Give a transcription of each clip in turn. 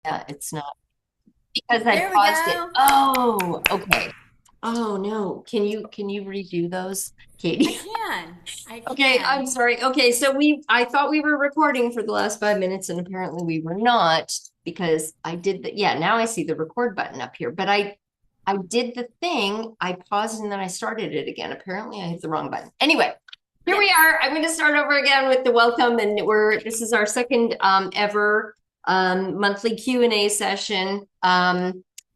Yeah, it's not because I There we paused it. go. Oh, okay. Oh no. Can you redo those, I Katie? can. I Okay, can. I'm sorry. Okay, so I thought we were recording for the last 5 minutes and apparently we were not because I did the yeah, now I see the record button up here, but I did the thing, I paused and then I started it again. Apparently I hit the wrong button. Anyway, here we Yes. are. I'm going to start over again with the welcome and this is our second ever monthly Q&A session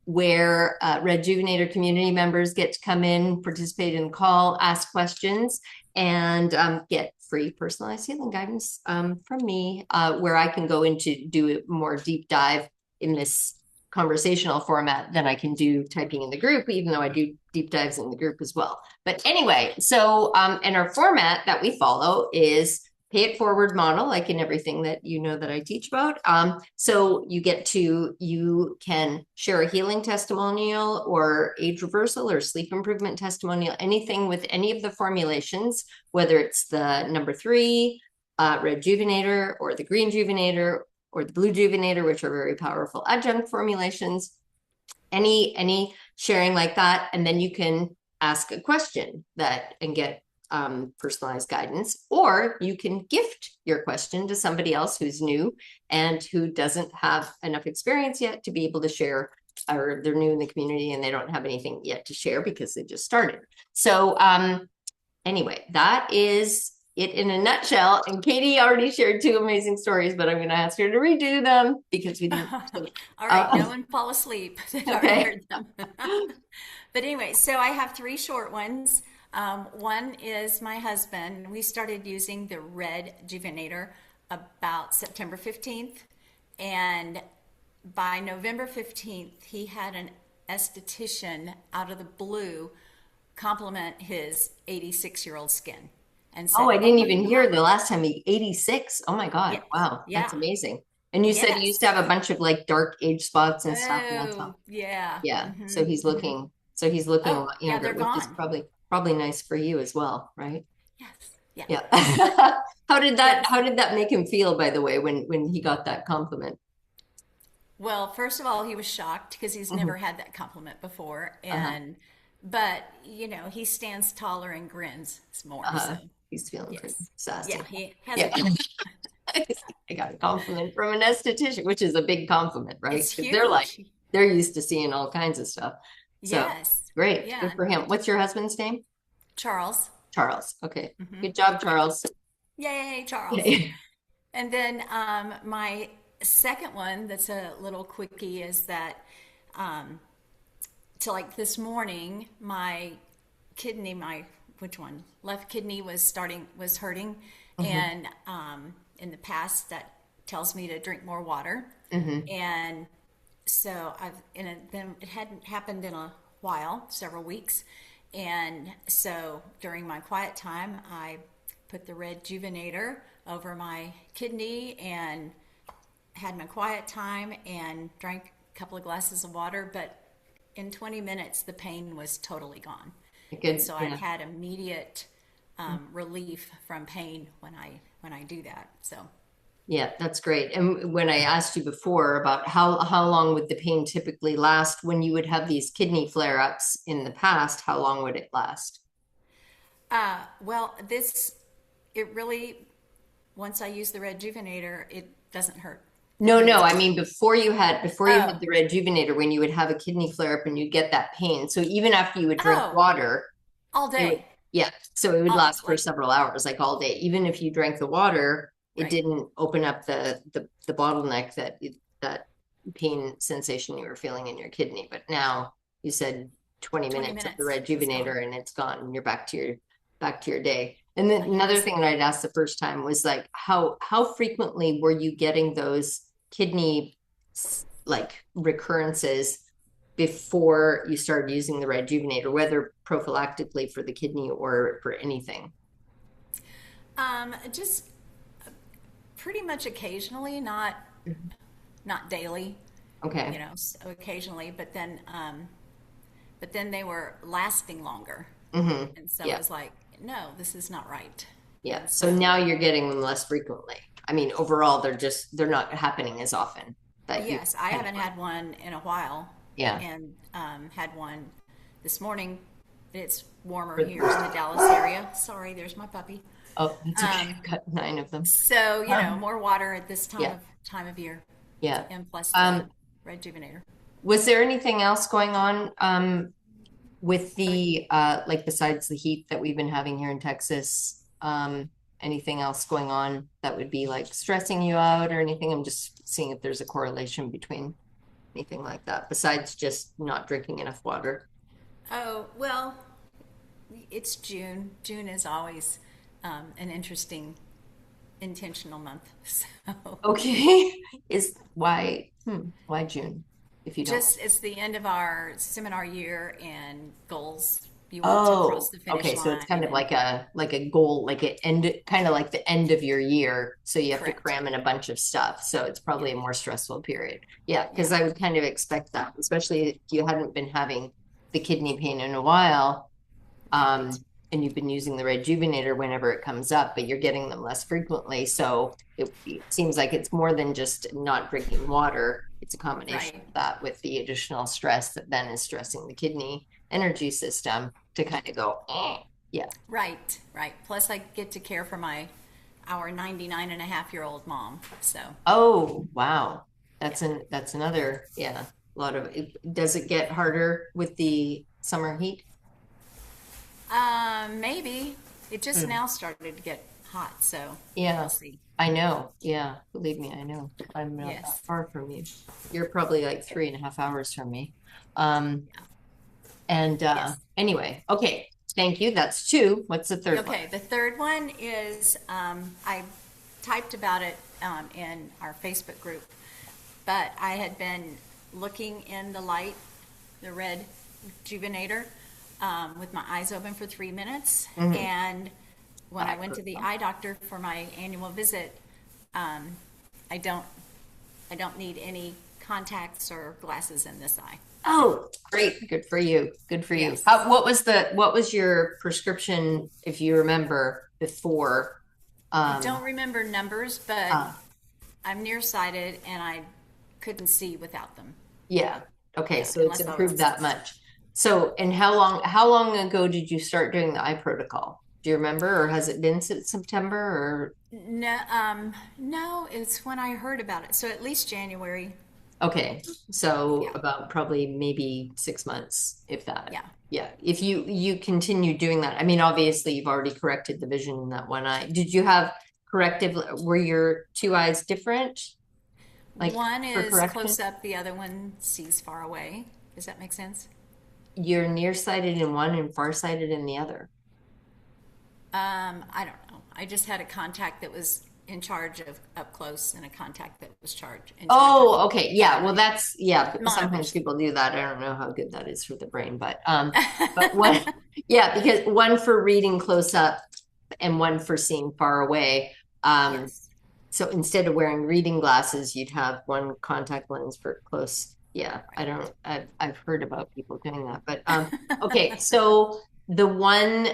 where REDjuvenator community members get to come in, participate in the call, ask questions and get free personalized healing guidance from me, where I can go into do a more deep dive in this conversational format than I can do typing in the group, even though I do deep dives in the group as well. But anyway, so and our format that we follow is pay it forward model, like in everything that you know that I teach about. So you can share a healing testimonial or age reversal or sleep improvement testimonial, anything with any of the formulations, whether it's the number three, REDjuvenator or the GREENjuvenator or the BLUEjuvenator, which are very powerful adjunct formulations, any sharing like that. And then you can ask a question that and get personalized guidance, or you can gift your question to somebody else who's new and who doesn't have enough experience yet to be able to share, or they're new in the community and they don't have anything yet to share because they just started. So anyway, that is it in a nutshell. And Katie already shared two amazing stories, but I'm going to ask her to redo them because we didn't. All right, Uh, no one fall asleep. They've already okay. heard them. But anyway, so I have three short ones. One is my husband. We started using the REDjuvenator about September 15th. And by November 15th, he had an esthetician out of the blue compliment his 86-year-old skin and Oh, said, I "Oh didn't my even hear the God, last time he 86. Oh my God. yes, Wow. That's yeah, amazing. And you said you used to yes, have a bunch of like dark age spots and stuff, and that's oh all. yeah, Yeah. mm-hmm, mm-hmm. So he's looking a Oh lot yeah, younger, they're which is gone. probably nice for you as well, right? Yes, yeah, Yeah. yes, How yes. did that make him feel, by the way, when he got that compliment? Well, first of all, he was shocked because he's Mhm. never had that compliment before, Uh-huh. and but he stands taller and grins more. So Uh-huh. He's feeling pretty yes, yeah, sassy. he has a Yeah. grin. I got a compliment from an esthetician, which is a big compliment, right? It's Because they're like, huge. they're used to seeing all kinds of stuff. So Yes, great. Good yeah. for him. What's your husband's name? Charles. Charles. Okay. Hmm. Good job, Charles. Yay, Charles. Okay. And then my second one that's a little quickie is that um, to like this morning, my kidney, my which one? Left kidney was hurting, Hmm. and in the past that tells me to drink more water, Hmm. and so then it hadn't happened in a while, several weeks, and so during my quiet time, I put the REDjuvenator over my kidney and had my quiet time and drank a couple of glasses of water, but in 20 minutes the pain was totally gone. And Good. so I Yeah. had immediate relief from pain when I do that. So Yeah, that's great. And when I asked you before about how long would the pain typically last when you would have these kidney flare-ups in the past, how long would it last? well, this it really once I use the REDjuvenator, it doesn't hurt. The No, no, pain's I gone. mean before you had Oh, the REDjuvenator, when you would have a kidney flare up and you'd get that pain. So even after you would drink oh, water, all it would day. yeah, so it would All last for like several hours, like all day. Even if you drank the water, it right. didn't open up the bottleneck that pain sensation you were feeling in your kidney. But now you said 20 20 minutes of the minutes was gone. REDjuvenator and it's gone and you're back to your day. And then I another use thing that I'd asked the first time was like how frequently were you getting those kidney like recurrences before you started using the REDjuvenator, whether prophylactically for the kidney or for anything? just pretty much occasionally, not daily, Okay. so occasionally, but then they were lasting longer. Hmm. And so it Yeah. was like, no, this is not right. Yeah. And So so, now you're getting them less frequently. I mean, overall, they're not happening as often. that you Yes, I kind of haven't like? had one in a while, Yeah. and had one this morning. It's warmer For the here first in the time. Dallas area. Sorry, there's my puppy. Oh, that's okay. Um, I've got 9 of them. so Um, more water at this yeah. time of year, Yeah. and plus the Um, Rejuvenator. was there anything else going on with the like besides the heat that we've been having here in Texas? Anything else going on that would be like stressing you out or anything? I'm just seeing if there's a correlation between anything like that besides just not drinking enough water. Oh, well, it's June. June is always an interesting, intentional month. So Okay. Is why June, if you don't? just it's the end of our seminar year and goals. You want to cross Oh, the finish okay. So line it's kind of and like a goal, like it end kind of like the end of your year. So you have to correct. cram in a bunch of stuff. So it's Yeah, probably a more stressful period. Yeah, yeah, because I would kind of expect that, especially if you hadn't been having the kidney pain in a while. right, And you've been using the Rejuvenator whenever it comes up, but you're getting them less frequently. So it seems like it's more than just not drinking water. It's a combination right, of that with the additional stress that then is stressing the kidney energy system to kind of go, eh. Yeah. right. Plus, I get to care for our 99-and-a-half-year-old mom. So, Oh, wow. yeah. That's another, yeah, a lot of it. Does it get harder with the summer heat? Maybe it just Hmm. now started to get hot, so we'll Yeah, see. I know. Yeah, believe me, I know. I'm not that Yes. far from you. You're probably like 3.5 hours from me. Um, and Yes. anyway, okay. Thank you. That's two. What's the third one? Okay, the third one is I typed about it in our Facebook group, but I had been looking in the light, the red juvenator, with my eyes open for 3 minutes. Mhm. And when I Eye went to the protocol. eye doctor for my annual visit, um, I don't I don't need any contacts or glasses in this eye. Oh, great. Good for you. Good for you. Yes. What was your prescription, if you remember, before? I Um, don't remember numbers, but uh, I'm nearsighted and I couldn't see without them. yeah. Okay, Yeah, so it's unless I improved was. that much. So, and how long ago did you start doing the eye protocol? Do you remember, or has it been since September or No, no, it's when I heard about it. So at least January. okay, so Yeah, about probably maybe 6 months, if that. yeah. Yeah, if you continue doing that, I mean, obviously you've already corrected the vision in that one eye. Did you have corrective, were your two eyes different, like One for is correction? close up, the other one sees far away. Does that make sense? You're nearsighted in one and farsighted in the other. I don't know. I just had a contact that was in charge of up close and a contact that was in charge of Oh, okay. Yeah. far Well, away. yeah, sometimes Monovision. people do that. I don't know how good that is for the brain, but one, yeah, because one for reading close up and one for seeing far away. Um, Yes. so instead of wearing reading glasses, you'd have one contact lens for close. Yeah, Right. I've heard about people doing that, but okay. So the one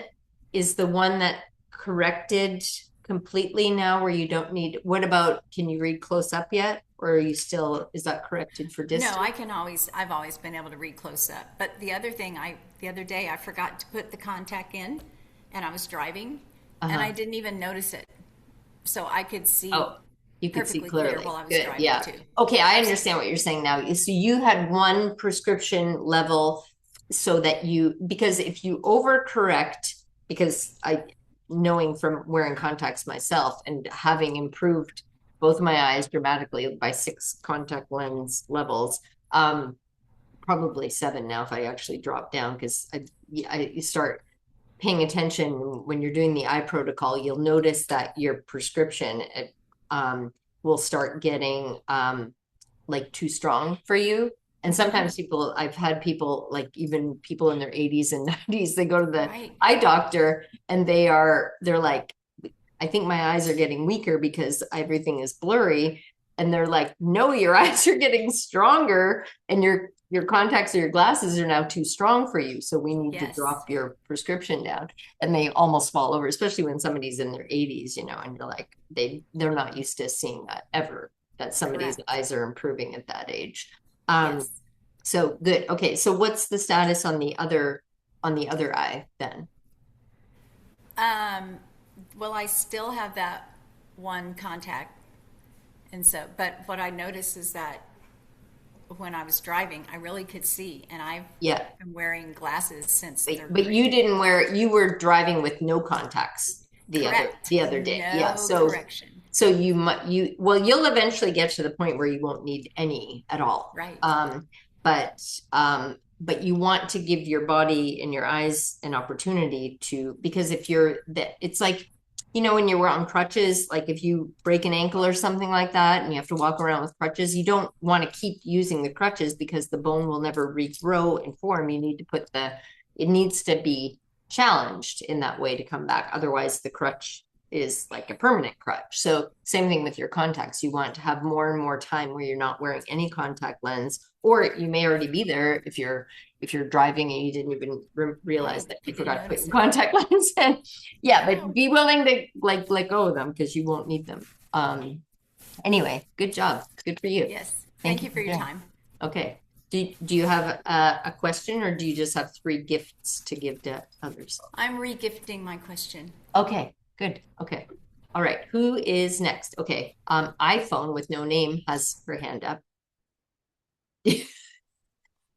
is the one that corrected completely now where you don't need, what about, can you read close up yet? Or are you still, is that corrected for No, distance? I've always been able to read close up. But the other day I forgot to put the contact in and I was driving and I Uh-huh. didn't even notice it. So I could see Oh, you could see perfectly clear while clearly. I was Good. driving Yeah. too. Okay, I So, understand what you're saying now. So you had one prescription level so that because if you overcorrect, because knowing from wearing contacts myself and having improved both my eyes dramatically by 6 contact lens levels, probably 7 now if I actually drop down because you start paying attention when you're doing the eye protocol, you'll notice that your prescription um, will start getting like too strong for you. And mhm, sometimes I've had people, like even people in their 80s and 90s, they go to the right. eye doctor and they're like, I think my eyes are getting weaker because everything is blurry. And they're like, no, your eyes are getting stronger and your contacts or your glasses are now too strong for you. So we need to Yes. drop your prescription down. And they almost fall over, especially when somebody's in their 80s, and you're like, they're not used to seeing that ever. that somebody's Correct. eyes are improving at that age. Yes. So good. Okay, so what's the status on the other eye then? Um, well, I still have that one contact. And so, but what I noticed is that when I was driving, I really could see, and I've Yeah, been wearing glasses since third but you grade. didn't wear, you were driving with no contacts Correct. the other day. Yeah. No So correction. you might well you'll eventually get to the point where you won't need any at all. Right. But but you want to give your body and your eyes an opportunity to, because if you're that, it's like, you know, when you're on crutches, like if you break an ankle or something like that and you have to walk around with crutches, you don't want to keep using the crutches because the bone will never regrow and form. You need to put it needs to be challenged in that way to come back. Otherwise, the crutch is like a permanent crutch. So same thing with your contacts. You want to have more and more time where you're not wearing any contact lens, or you may already be there if you're driving and you didn't even realize that I you didn't forgot to put notice your it. contact lens in. Yeah, but Oh, be willing to like let go of them because you won't need them. Anyway, good job. Good for you. yes. Thank Thank you you for for your sharing. time. Okay. Do you have a question, or do you just have three gifts to give to others? I'm regifting my question. Okay, good. Okay. All right. Who is next? Okay. iPhone with no name has her hand up.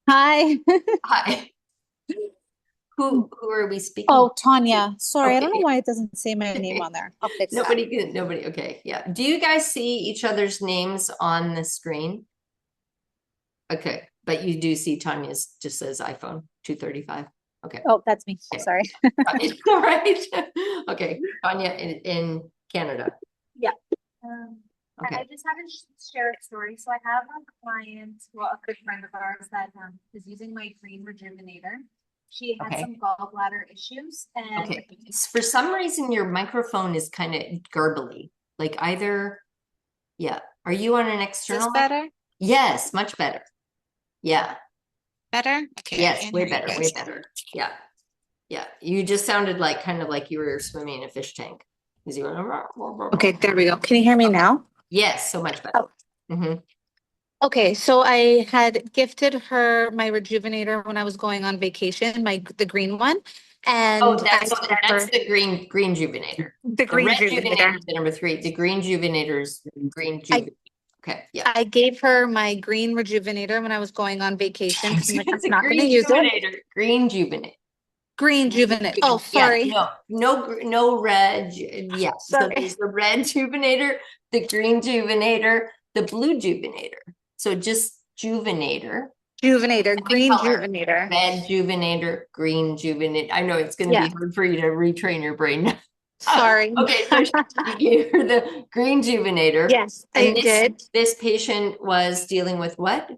Hi. Hi. Who are we speaking? Oh, Tanya. Sorry, I don't know Okay. why it doesn't say my name on there. I'll fix that. Nobody. Okay. Yeah. Do you guys see each other's names on the screen? Okay. But you do see Tanya's just says iPhone 235. Okay. Oh, that's me. Okay. Sorry. All right. Okay. Tanya in Canada. Yeah. Um, Okay. I just had to share a story. So I have a client, well, a good friend of ours that is using my green rejuvenator. She had Okay. some gallbladder issues, and Okay. For some reason, your microphone is kind of garbly. Like either, yeah. Are you on an Is external? this better? Yes, much better. Yeah. Better? Okay, I Yes, can't way hear you better, way guys. better. Yeah. Yeah. You just sounded like kind of like you were swimming in a fish tank. 'Cause you were, Okay, there we go. Can you hear me now? yes, so much better. Oh, hmm okay, so I had gifted her my rejuvenator when I was going on vacation, the green one, Oh, and I gave that's her the green juvenator. the The green red juvenator rejuvenator. is the number three. The green juvenator's green I juvenator. Okay, yeah. I gave her my green rejuvenator when I was going on vacation because I'm like, I'm It's a not going to green use it. juvenator. Green juvenator. Green juvenate. Oh, Yeah, sorry. no red. Yeah, so Sorry. there's the red juvenator, the green juvenator, the blue juvenator. So just juvenator, Juvenator, the green color, juvenator. red juvenator, green juvenator. I know it's going to Yeah, be hard for you to retrain your brain. sorry. Okay, so you gave her the green juvenator, Yes, I and did. this patient was dealing with what?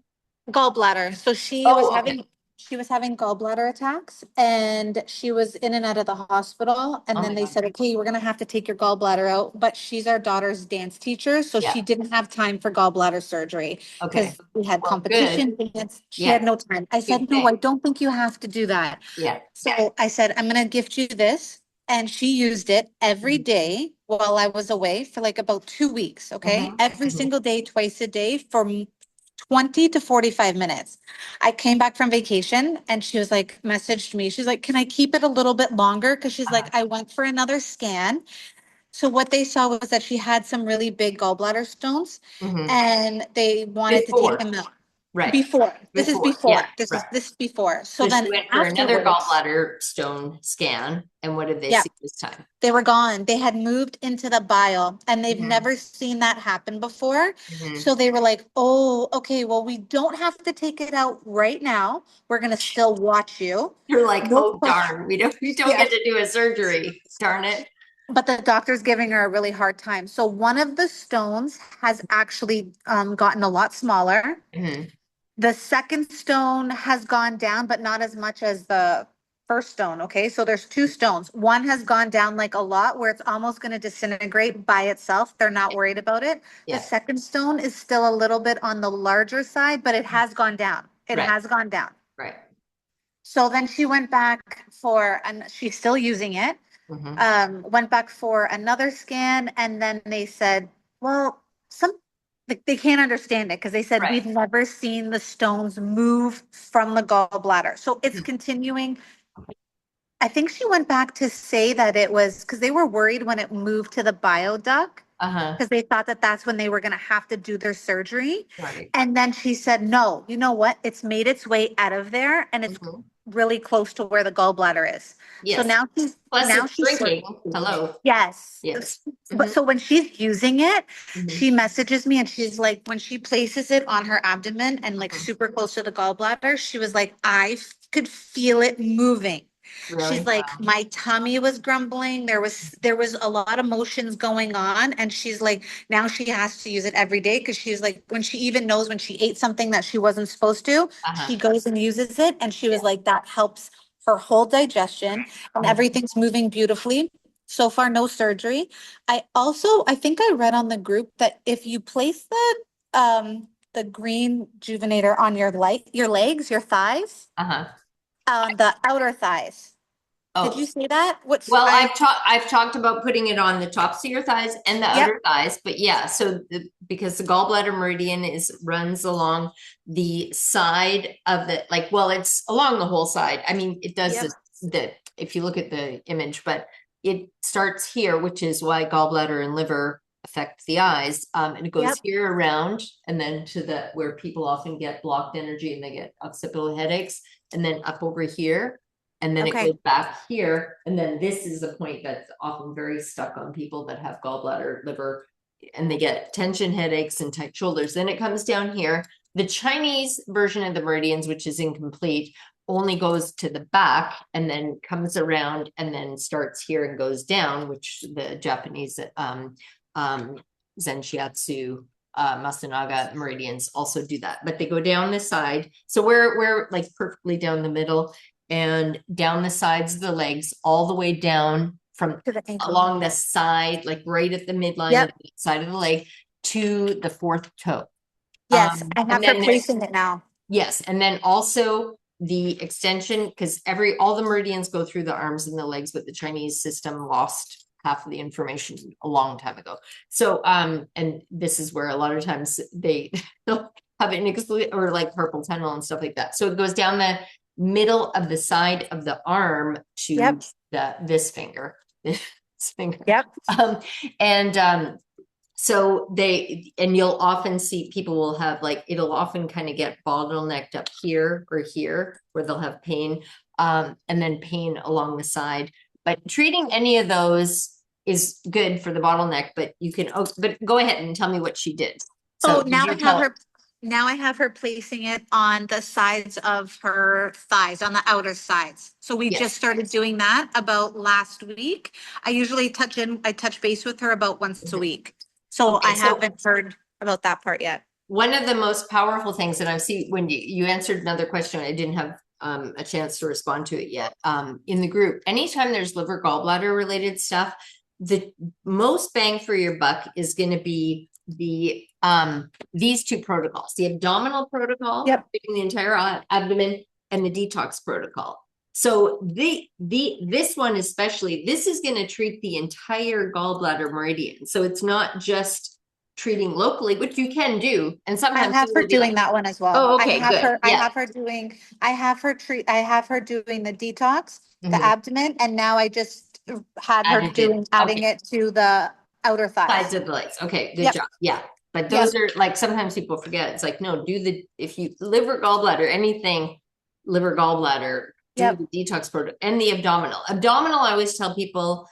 Gallbladder. So Oh, okay. she was having gallbladder attacks and she was in and out of the hospital. And Oh then my they God. said, okay, we're gonna have to take your gallbladder out. But she's our daughter's dance teacher, so Yeah. she didn't have time for gallbladder surgery Okay. because we had Well, good. competition dance. She Yeah. had no time. I said, Good no, I thing. don't think you have to do that. Yeah. So I said, I'm gonna gift you this. And she used it every day while I was away for like about 2 weeks. Okay. Mhm. Every Mhm. single day, twice a day for 20 to 45 minutes. I came back from vacation and she was like, messaged me. She's like, can I keep it a little bit longer? Because she's like, I went for another scan. So what they saw was that she had some really big gallbladder stones Mhm. and they wanted to take Before, them out. right. Before. This is Before. Yeah. before. This is Right. this before. So So she then went for another afterwards, gallbladder stone scan. And what did they yeah, see this time? they were gone. They had moved into the bile and they've Mhm. never seen that happen before. Mhm. So they were like, oh, okay, well, we don't have to take it out right now. We're going to still watch you. You're like, No oh pressure. darn, we don't get Yes. to do a surgery. Darn it. But the doctor's giving her a really hard time. So one of the stones has actually gotten a lot smaller. Mhm. The second stone has gone down, but not as much as the first stone. Okay. So there's two stones. One has gone down like a lot where it's almost going to disintegrate by itself. They're not worried about it. The Yeah. second stone is still a little bit on the larger side, but it has gone down. It Right. has gone down. Right. So then she went back and she's still using it. Mhm. Went back for another scan, and then they said, well, some like they can't understand it because they said Right. we've never seen the stones move from the gallbladder. So it's continuing. I think she went back to say that it was because they were worried when it moved to the bioduct Uh-huh. because they thought that that's when they were going to have to do their surgery. Right. And then she said, no, you know what? It's made its way out of there and it's Mhm. really close to where the gallbladder is. So Yes. Plus now it's she's shrinking. Hello. yes. Yes. But Mhm. so when she's using it, Mhm. she messages me and she's like, when she places it on her abdomen and like Mhm. super close to the gallbladder, she was like, could feel it moving. Really? She's like, my tummy was grumbling. There was a lot of motions going on. And she's like, now she has to use it every day because she's like, when she even knows when she ate something that she wasn't supposed to, Uh-huh. she goes and uses it. And she was Yeah. like, that helps her whole digestion and Mhm. everything's moving beautifully. So far, no surgery. I think I read on the group that if you place the green juvenator on your legs, your thighs, Uh-huh. on the outer thighs. Did you Oh. see that? Well, I've talked about putting it on the tops of your thighs and the Yep, outer thighs, but yeah, so because the gallbladder meridian runs along the side of the well, it's along the whole side. I mean, it does yep, if you look at the image, but it starts here, which is why gallbladder and liver affect the eyes. And it goes yep. here around and then to the where people often get blocked energy and they get occipital headaches, and then up over here. And then it Okay. goes back here. And then this is a point that's often very stuck on people that have gallbladder, liver, and they get tension headaches and tight shoulders. Then it comes down here. The Chinese version of the meridians, which is incomplete, only goes to the back and then comes around and then starts here and goes down, which the Japanese Zen Shiatsu Masunaga meridians also do that, but they go down the side. So we're like perfectly down the middle and down the sides of the legs, all the way down from To the ankle. along the side, like right at the midline Yep. of the side of the leg to the fourth toe. Yes, I And have her then placing it now. yes, and then also the extension, because all the meridians go through the arms and the legs, but the Chinese system lost half of the information a long time ago. So and this is where a lot of times they don't have an exclude or like purple tunnel and stuff like that. So it goes down the middle of the side of the arm to Yep, this finger. This finger. yep. And so you'll often see people will have it'll often kind of get bottlenecked up here or here where they'll have pain, and then pain along the side. But treating any of those is good for the bottleneck, but but go ahead and tell me what she did. So So did you tell? now I have her placing it on the sides of her thighs, on the outer sides. So we Yes. just started doing that about last week. I touch base with her about once a week. So Okay, I haven't heard about that part yet. one of the most powerful things, and I've seen when you answered another question, I didn't have a chance to respond to it yet. In the group, anytime there's liver gallbladder related stuff, the most bang for your buck is going to be these two protocols: the abdominal protocol, Yep. treating the entire abdomen, and the detox protocol. So this one especially, this is going to treat the entire gallbladder meridian. So it's not just treating locally, which you can do, and I sometimes have her will be doing that one as well. oh, okay, good, I yeah. have her doing, I have her doing the detox, the Mhm. abdomen, and now I just had her Added it. adding Okay. it to the outer Sides thighs. of the legs. Okay, good Yep. job. Yeah. But Yep. those are sometimes people forget. It's like, no, if you liver gallbladder, anything liver gallbladder, do Yep. the detox protocol and the abdominal. Abdominal, I always tell people,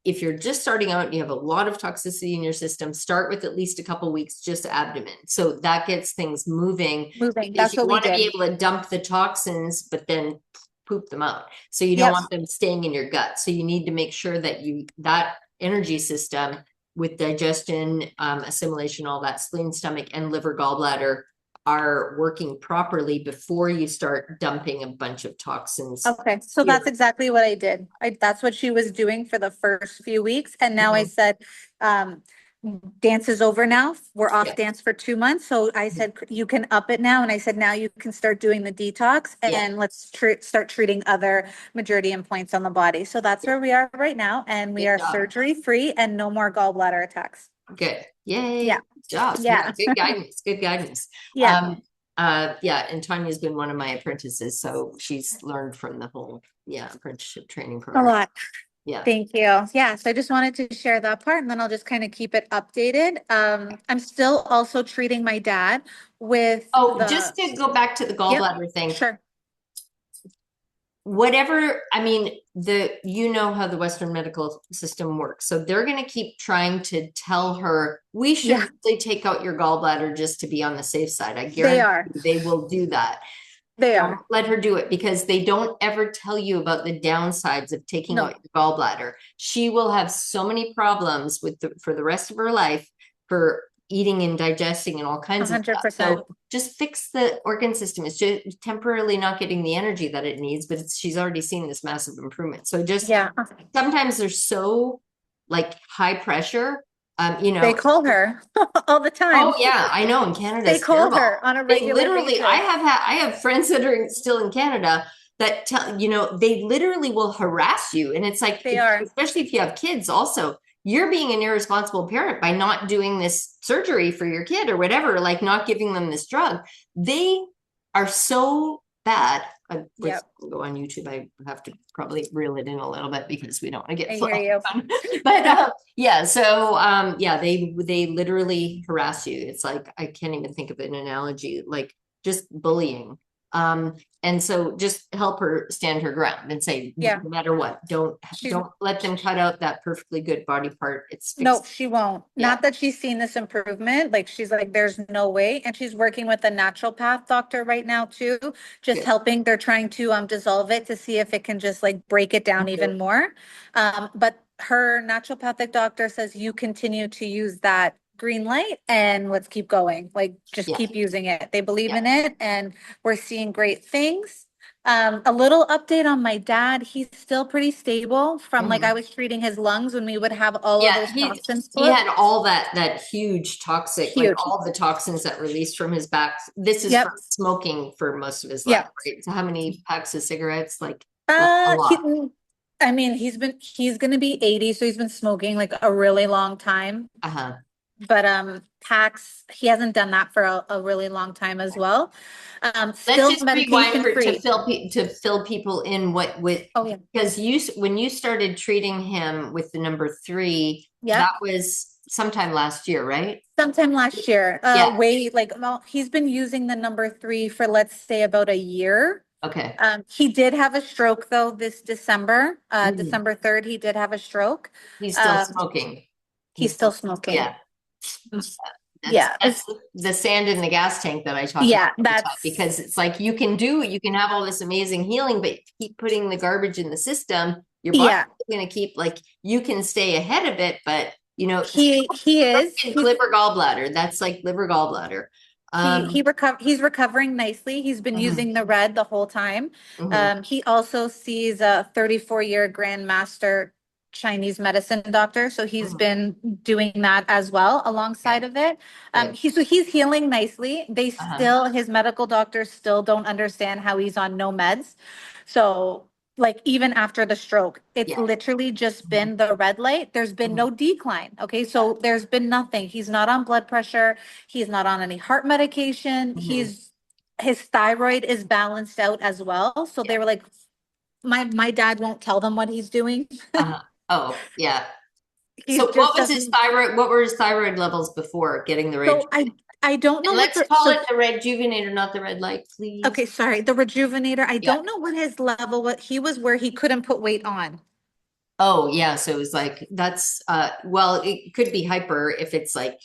if you're just starting out and you have a lot of toxicity in your system, start with at least a couple weeks just abdomen. So that gets things moving. Moving. Because That's you what we want to be did. able to dump the toxins, but then poop them out. So you don't Yep. want them staying in your gut. So you need to make sure that that energy system with digestion, assimilation, all that, spleen, stomach, and liver gallbladder are working properly before you start dumping a bunch of toxins. Okay, so here. that's exactly what I did. That's what she was doing for the first few weeks. And now I Mhm. said, dance is over now. We're off Yeah. dance for 2 months. So I said, you can up it now. And I said, now you can start doing the detox Yeah. and let's start treating other meridian points on the body. So that's where we are right now. And we Good are job. surgery free and no more gallbladder attacks. Good. Yay. Yeah. Good job. Yeah. Good guidance. Good guidance. Yeah. Yeah, and Tanya's been one of my apprentices, so she's learned from the whole, apprenticeship training A program. lot. Yeah. Thank you. Yeah, so I just wanted to share that part and then I'll just kind of keep it updated. I'm still also treating my dad with Oh, just to go back to the Yep, gallbladder thing. sure. Whatever, I mean, you know how the Western medical system works. So they're going to keep trying to tell her, we should Yeah. really take out your gallbladder just to be on the safe side. I They guarantee are. they will do that. They Don't are. let her do it because they don't ever tell you about the downsides of taking No. out your gallbladder. She will have so many problems for the rest of her life for eating and digesting and all kinds of stuff. 100%. So just fix the organ system. It's just temporarily not getting the energy that it needs, but she's already seen this massive improvement. So just Yeah. sometimes they're so like high pressure. They call her all the time. Oh yeah, I know in Canada They it's call terrible. her on a They regular literally, basis. I have friends that are still in Canada that tell, they literally will harass you. And it's like, They are. especially if you have kids also, you're being an irresponsible parent by not doing this surgery for your kid or whatever, like not giving them this drug. They are so bad. Yep. Go on YouTube. I have to probably reel it in a little bit because we don't want to get I hear you. but yeah, so yeah, they literally harass you. It's like I can't even think of an analogy, like just bullying. And so just help her stand her ground and say, Yeah. no matter what, don't let them cut out that perfectly good body part. It's No, fixed. she won't. Yeah. Not that she's seen this improvement. Like she's like, there's no way. And she's working with a naturopath doctor right now too, just Good. helping. They're trying to dissolve it to see if it can just like break it down even more. But her naturopathic doctor says you continue to use that green light and let's keep going. Like just Yeah. keep using it. They believe Yeah. in it and we're seeing great things. A little update on my dad. He's still pretty stable from like I was treating his lungs when we would have all of those toxins. He had all that huge toxic, like Huge. all the toxins that released from his back. This is Yep. from smoking for most of his Yep. life, right? So how many packs of cigarettes? Like a lot. I mean, he's gonna be 80, so he's been smoking like a really long time. Uh-huh. But packs, he hasn't done that for a really long time as well. Let's Still just medication rewind free. to fill people in with Oh yeah. because when you started treating him with the number 3, Yeah. that was sometime last year, right? Sometime last year. Yeah. Well, he's been using the number 3 for let's say about a year. Okay. He did have a stroke though this December, Mm. December 3rd, he did have a stroke. He's still smoking. He's still smoking. Yeah. Yeah. That's the sand in the gas tank that I talk Yeah, about that's because it's like you can have all this amazing healing, but keep putting the garbage in the system, your body's going to keep like you can stay ahead of it, but he is liver gallbladder. That's like liver gallbladder. He's recovering nicely. He's been using the red the whole time. Mhm. He also sees a 34-year grandmaster Chinese medicine doctor. So he's been doing that as well alongside of it. He's healing nicely. His medical doctors still don't understand how he's on no meds. So like even after the stroke, it's literally just been the red light. There's been no decline. Okay. So there's been nothing. He's not on blood pressure. He's not on any heart medication. His thyroid is balanced out as well. So they were like, my dad won't tell them what he's doing. Oh, yeah. So what was his thyroid? What were his thyroid levels before getting the red? So I don't know. And let's call it the REDjuvenator, not the red light, please. Okay, sorry. The REDjuvenator. I don't know what his level, what he was where he couldn't put weight on. Oh yeah, so it was like that's well, it could be hyper if it's like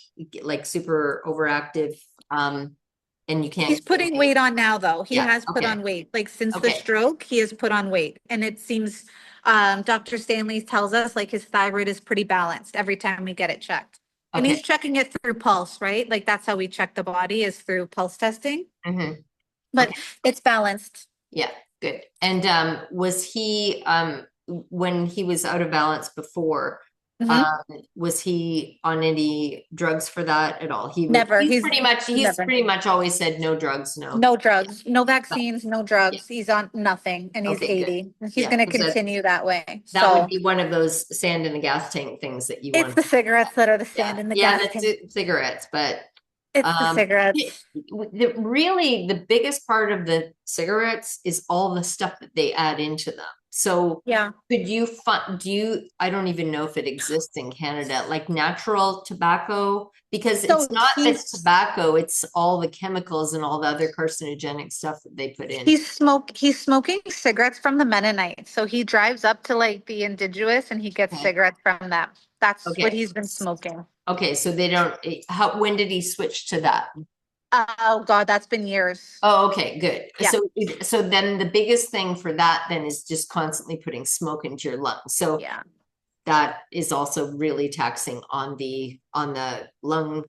super overactive and you can't. He's putting weight on now though. He has put okay. on weight. Like since the stroke, he has put on weight. And it seems Dr. Stanley tells us like his thyroid is pretty balanced every time we get it checked. And he's checking it through pulse, right? Like that's how we check the body is through pulse testing. But it's balanced. Yeah, good. And was he when he was out of balance before, Was he on any drugs for that at all? Never. He's Never. pretty much always said no drugs, No drugs, no But, vaccines, no yeah. drugs. He's on nothing and he's Okay, good. 80. He's Yeah, going to 'cause continue that way. that would So be one of those sand in the gas tank things that you it's want. the cigarettes that are the Yeah, sand in the yeah, gas that's tank. it, cigarettes, but It's the um, cigarettes. really the biggest part of the cigarettes is all the stuff that they add into them. So Yeah. could you find, I don't even know if it exists in Canada, like natural tobacco? Because So it's not that tobacco, it's all the chemicals and all the other carcinogenic stuff that they put in. he's smoking cigarettes from the Mennonites. So he drives up to like the indigenous and he gets Okay. cigarettes from them. That's what Okay. he's been smoking. Okay, so they don't, when did he switch to that? Oh God, that's been years. Oh, okay, good. Yeah. So then the biggest thing for that then is just constantly putting smoke into your lungs. So Yeah. that is also really taxing on the lung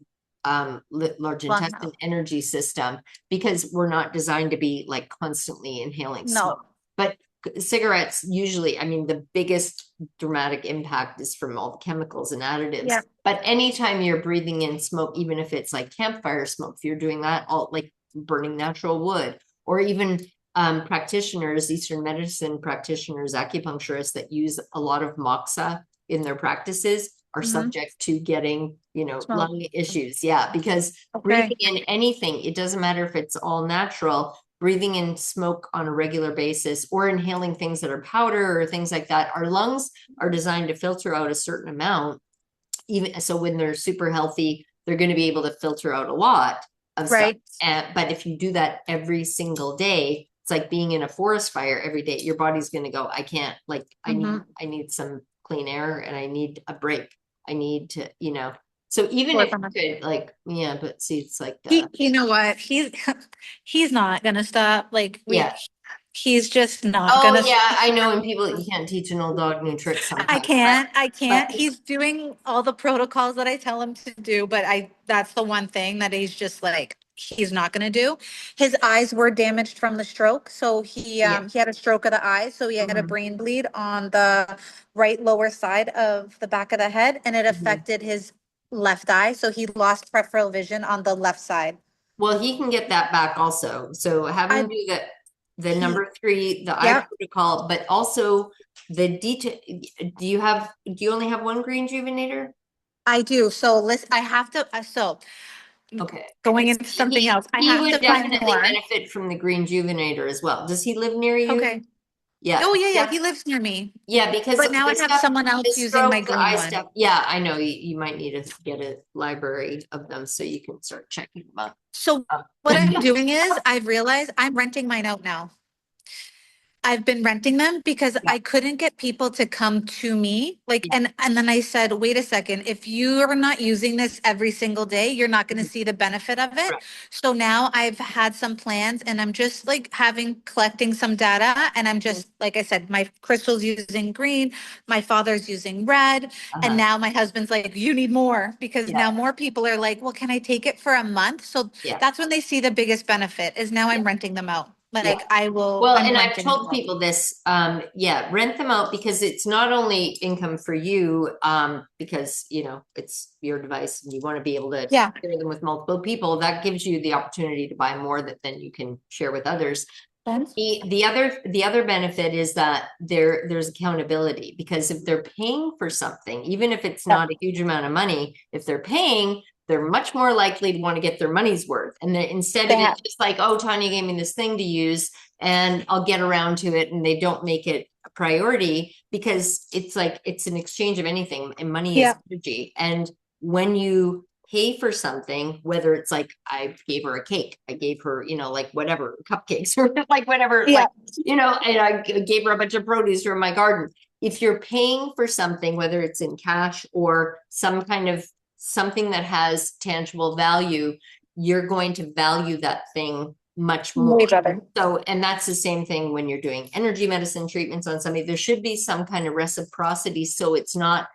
large Lung intestine health. energy system, because we're not designed to be like constantly inhaling No. smoke. But cigarettes usually, I mean, the biggest dramatic impact is from all the chemicals and additives. Yeah. But anytime you're breathing in smoke, even if it's like campfire smoke, if you're doing that, all like burning natural wood, or even practitioners, Eastern medicine practitioners, acupuncturists that use a lot of moxa in their practices are subject to getting, Smoke. lung issues. Yeah, because breathing in anything, it doesn't matter if it's all natural, breathing in smoke on a regular basis or inhaling things that are powder or things like that, our lungs are designed to filter out a certain amount. Even so, when they're super healthy, they're going to be able to filter out a lot of stuff. But if you do that every single day, it's like being in a forest fire every day. Your body's going to go, I can't, like, I need some clean air and I need a break. I need to, so even if you could, like, yeah, but see, it's like you know what? He's not gonna stop. Like he's just not gonna. Yeah, I know. And people, you can't teach an old dog new tricks sometimes. I can't. He's doing all the protocols that I tell him to do, but that's the one thing that he's just like, he's not going to do. His eyes were damaged from the stroke. So he had a stroke of the eyes. So he had a brain bleed on the right lower side of the back of the head, and it affected his left eye. So he lost peripheral vision on the left side. Well, he can get that back also. So have him do that. The number 3, the eye protocol, but also the detail. Do you only have one GREENjuvenator? I do. So I have to, okay. Going into something else. He would definitely benefit from the GREENjuvenator as well. Does he live near you? Okay. Yeah. Oh yeah. He lives near me. Yeah, because but now I have someone else using my green one. Stuff. Yeah, I know you might need to get a library of them so you can start checking them out. So what I'm doing is I've realized I'm renting mine out now. I've been renting them because I couldn't get people to come to me. And then I said, wait a second, if you are not using this every single day, you're not going to see the benefit of it. Right. So now I've had some plans and I'm just like collecting some data. And I'm just, like I said, my Crystal's using green, my father's using red. And now my husband's like, you need more, because now more people are like, well, can I take it for a month? So that's when they see the biggest benefit is now I'm renting them out. I will. Well, and I've told people this, rent them out, because it's not only income for you, because, it's your device and you want to be able to share them with multiple people. That gives you the opportunity to buy more that then you can share with others. The other benefit is that there's accountability, because if they're paying for something, even if it's not a huge amount of money, if they're paying, they're much more likely to want to get their money's worth. And instead of it just like, oh, Tanya gave me this thing to use and I'll get around to it, and they don't make it a priority, because it's like, it's an exchange of anything, and money is energy. And when you pay for something, whether it's like, I gave her a cake, I gave her, like whatever, cupcakes or like whatever, and I gave her a bunch of produce from my garden. If you're paying for something, whether it's in cash or some kind of something that has tangible value, you're going to value that thing much more. So, and that's the same thing when you're doing energy medicine treatments on somebody. There should be some kind of reciprocity, so it's not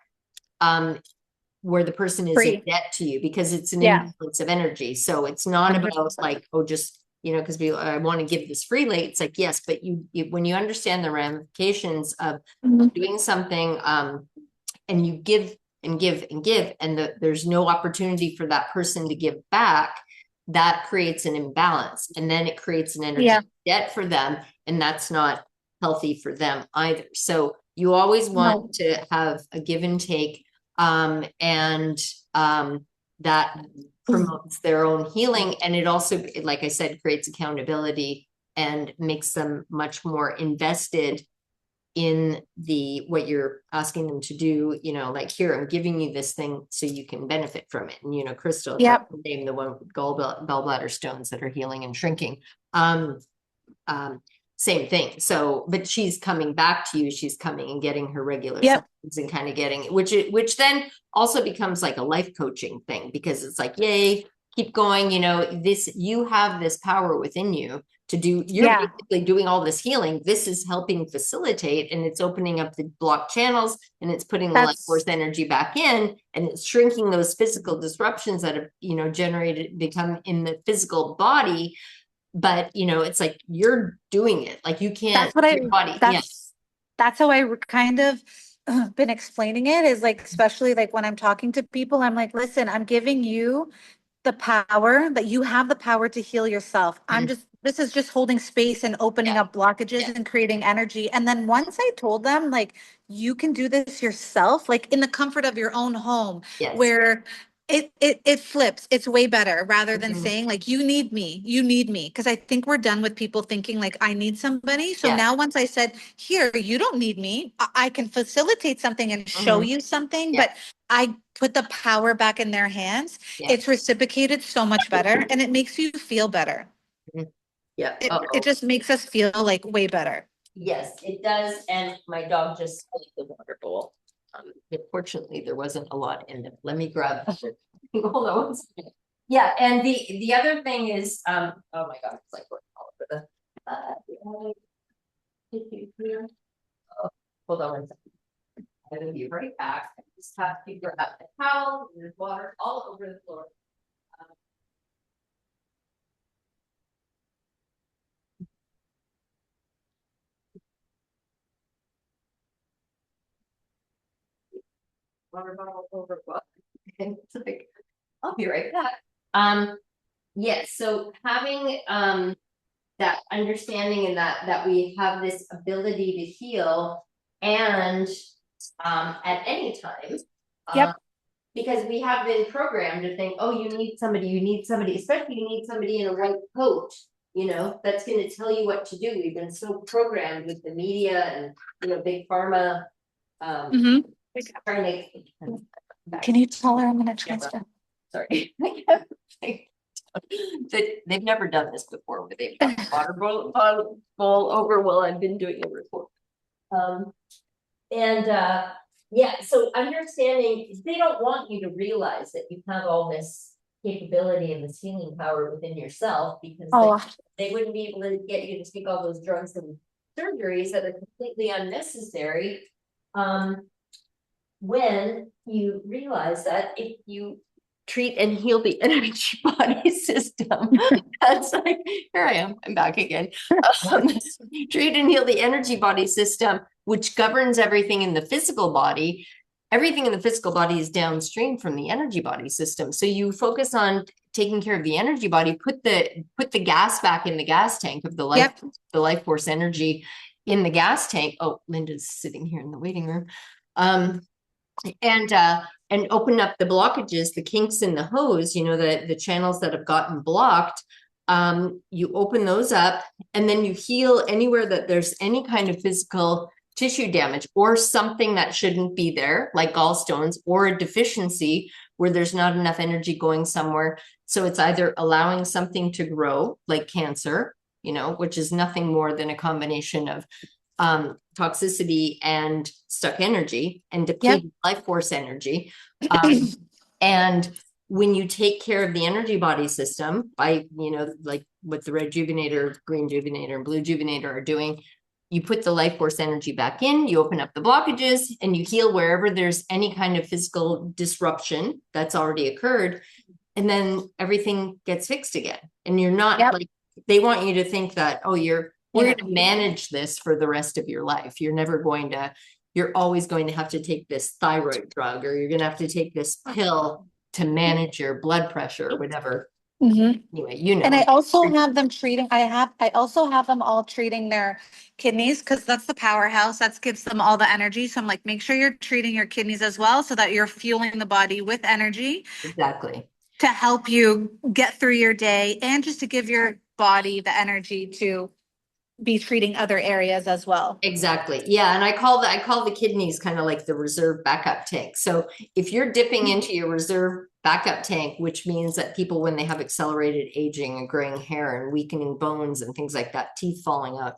where the person is in debt to you, because it's an influence of energy. So it's not about like, oh, just because I want to give this freely. It's like, yes, but you when you understand the ramifications of doing something, and you give and give and give, and there's no opportunity for that person to give back, that creates an imbalance, and then it creates an energy debt for them, and that's not healthy for them either. So you always want to have a give and take, and that promotes their own healing. And it also, like I said, creates accountability and makes them much more invested in what you're asking them to do. You know, like, here, I'm giving you this thing so you can benefit from it. And, you know, Crystal, name the one with gallbladder stones that are healing and shrinking. Same thing. So, but she's coming back to you. She's coming and getting her regular supplements and kind of getting, which then also becomes like a life coaching thing, because it's like, yay, keep going. You know, you have this power within you to do, you're basically doing all this healing. This is helping facilitate, and it's opening up the blocked channels, and it's putting the life force energy back in, and it's shrinking those physical disruptions that have, you know, become in the physical body. But, you know, it's like, you're doing it. Like, you can't, that's how I kind of been explaining it, is like, especially like when I'm talking to people, I'm like, listen, I'm giving you the power, that you have the power to heal yourself. This is just holding space and opening up blockages and creating energy. And then once I told them, like, you can do this yourself, like in the comfort of your own home, where it flips. It's way better, rather than saying like, you need me. Because I think we're done with people thinking like, I need somebody. So now once I said, here, you don't need me. I can facilitate something and show you something, but I put the power back in their hands. It's reciprocated so much better, and it makes you feel better. It just makes us feel like way better. Yes, it does. And my dog just spilled the water bowl. Unfortunately, there wasn't a lot in it. Let me grab it. Hold on one second. Yeah, and the other thing is, oh my God, it's like all over the oh, hold on one second. I'm gonna be right back. I just have to grab the towel, and there's water all over the floor. Water bottle over. And it's like, I'll be right back. Yes, so having that understanding, and that we have this ability to heal, and at any time, because we have been programmed to think, oh, you need somebody, especially you need somebody in a white coat, you know, that's going to tell you what to do. We've been so programmed with the media and, you know, big pharma. Can you tell her I'm going to transfer? Sorry. They've never done this before, where they've got the water bowl over while I've been doing a report. Yeah, so understanding, they don't want you to realize that you have all this capability and this healing power within yourself, because they wouldn't be able to get you to take all those drugs and surgeries that are completely unnecessary. When you realize that if you treat and heal the energy body system, that's like, here I am, I'm back again. Treat and heal the energy body system, which governs everything in the physical body. Everything in the physical body is downstream from the energy body system. So you focus on taking care of the energy body, put the gas back in the gas tank of the life force energy in the gas tank. Oh, Linda's sitting here in the waiting room. And open up the blockages, the kinks in the hose, you know, the channels that have gotten blocked. You open those up, and then you heal anywhere that there's any kind of physical tissue damage or something that shouldn't be there, like gallstones, or a deficiency where there's not enough energy going somewhere. So it's either allowing something to grow, like cancer, you know, which is nothing more than a combination of toxicity and stuck energy and depleted life force energy. And when you take care of the energy body system by, you know, like what the REDjuvenator, GREENjuvenator, and BLUEjuvenator are doing, you put the life force energy back in, you open up the blockages, and you heal wherever there's any kind of physical disruption that's already occurred. And then everything gets fixed again. And you're not like, they want you to think that, oh, we're going to manage this for the rest of your life. You're never going to, you're always going to have to take this thyroid drug, or you're going to have to take this pill to manage your blood pressure or whatever. Mhm. Anyway, you know. And I also have them treating, I also have them all treating their kidneys because that's the powerhouse. That gives them all the energy. So I'm like, make sure you're treating your kidneys as well so that you're fueling the body with energy Exactly. to help you get through your day and just to give your body the energy to be treating other areas as well. Exactly. Yeah. And I call the kidneys kind of like the reserve backup tank. So if you're dipping into your reserve backup tank, which means that people, when they have accelerated aging and graying hair and weakening bones and things like that, teeth falling out,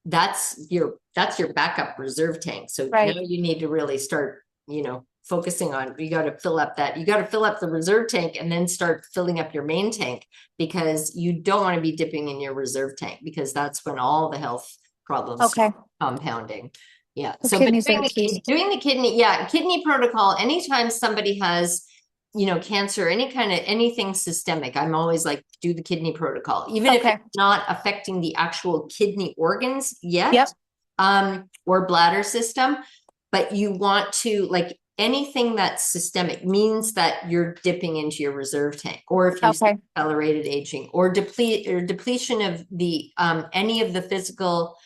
that's your backup reserve tank. So Right. now you need to really start, focusing on, you got to fill up the reserve tank and then start filling up your main tank, because you don't want to be dipping in your reserve tank, because that's when all the health problems Okay. compounding. Yeah. The So kidneys doing are key. the kidney protocol, anytime somebody has, cancer, anything systemic, I'm always like, do the kidney protocol, even if Okay. it's not affecting the actual kidney organs yet, Yep. or bladder system. But you want to, like, anything that's systemic means that you're dipping into your reserve tank, or if you see Okay. accelerated aging or depletion of the any of the physical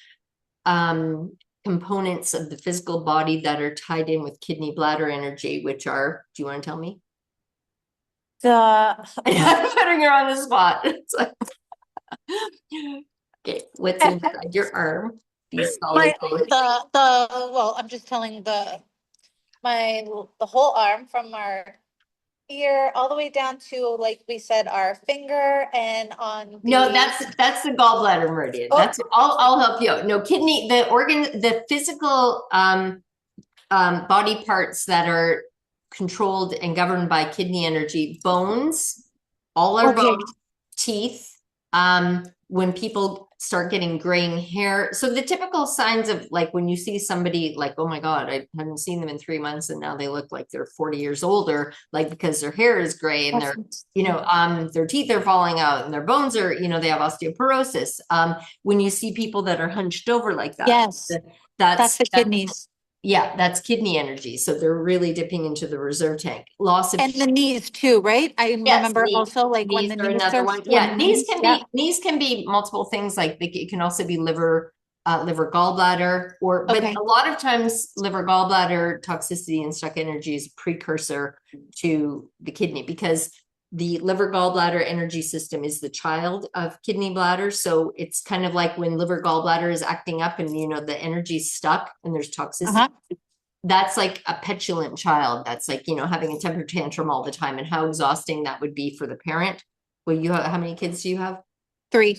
components of the physical body that are tied in with kidney bladder energy, which are, do you want to tell me? The I'm putting her on the spot. It's like, okay, what's inside your arm? These solid things. well, I'm just telling the whole arm from our ear all the way down to, like we said, our finger and on the. No, that's the gallbladder meridian. Oh. That's I'll help you out. No, kidney, the organ, the physical body parts that are controlled and governed by kidney energy: bones, all our Okay. bones, teeth. When people start getting graying hair, so the typical signs of, like, when you see somebody like, oh my God, I haven't seen them in 3 months and now they look like they're 40 years older, like, because their hair is gray and their teeth are falling out and their bones are, they have osteoporosis. When you see people that are hunched over like that, Yes. That's the kidneys. Yeah, that's kidney energy. So they're really dipping into the reserve tank. Loss of And the knees too, right? I remember also, like, when the are knees another are one. Yeah, knees can be multiple things. Like, it can also be liver gallbladder, but Okay. a lot of times liver gallbladder toxicity and stuck energy is a precursor to the kidney, because the liver gallbladder energy system is the child of kidney bladder. So it's kind of like when liver gallbladder is acting up and the energy's stuck and there's toxicity. That's like a petulant child. That's like, having a temper tantrum all the time, and how exhausting that would be for the parent. Well, how many kids do you have? 3.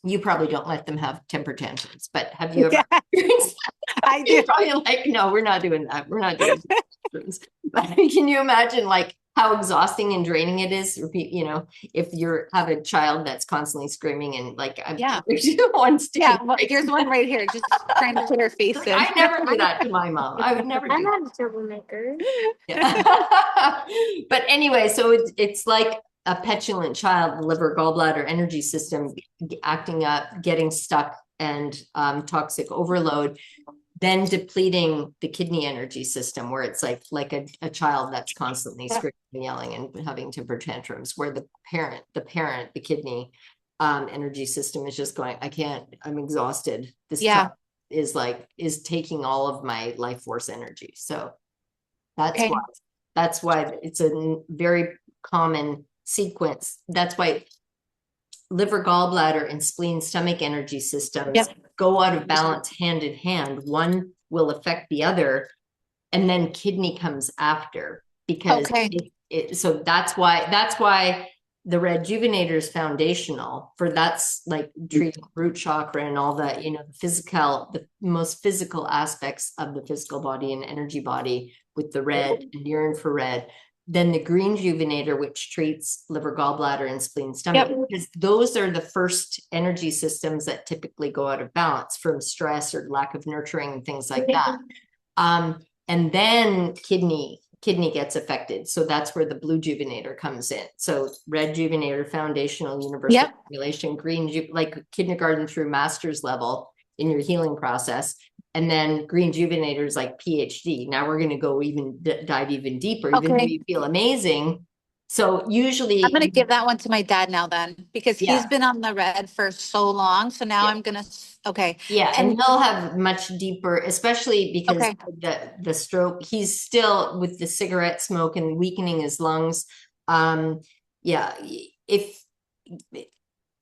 You probably don't let them have temper tantrums, but have you ever Yeah. experienced that? I do. You're probably like, no, we're not doing that. We're not doing tantrums. But can you imagine, like, how exhausting and draining it is? If you have a child that's constantly screaming and, like, Yeah. one sticking. Yeah, well, here's one right here, just trying to put her face in. I never do that to my mom. I would never do I'm that. not a troublemaker. Yeah. But anyway, so it's like a petulant child, the liver gallbladder energy system acting up, getting stuck, and toxic overload, then depleting the kidney energy system, where it's like a child that's constantly screaming and yelling and having temper tantrums, where the kidney energy system is just going, I can't, I'm exhausted. This child is taking all of my life force energy. So that's why it's a very common sequence. That's why liver, gallbladder, and spleen, stomach energy systems go out of balance hand in hand. One will affect the other, and then kidney comes after, because so that's why the REDjuvenator is foundational for, that's like treating root chakra and all that, the most physical aspects of the physical body and energy body with the red and near infrared. Then the GREENjuvenator, which treats liver, gallbladder, and spleen, stomach, because those are the first energy systems that typically go out of balance from stress or lack of nurturing and things like that. And then kidney gets affected. So that's where the BLUEjuvenator comes in. So REDjuvenator, foundational, universal formulation, like kindergarten through master's level in your healing process. And then GREENjuvenator is like PhD. Now we're going to go dive even deeper, even though Okay. you feel amazing. So usually, I'm gonna give that one to my dad now then, because yeah. he's been on the red for so long. So now Yeah. I'm gonna, okay. Yeah, and And he'll have much deeper, especially because okay, the stroke, he's still with the cigarette smoke and weakening his lungs. Yeah, if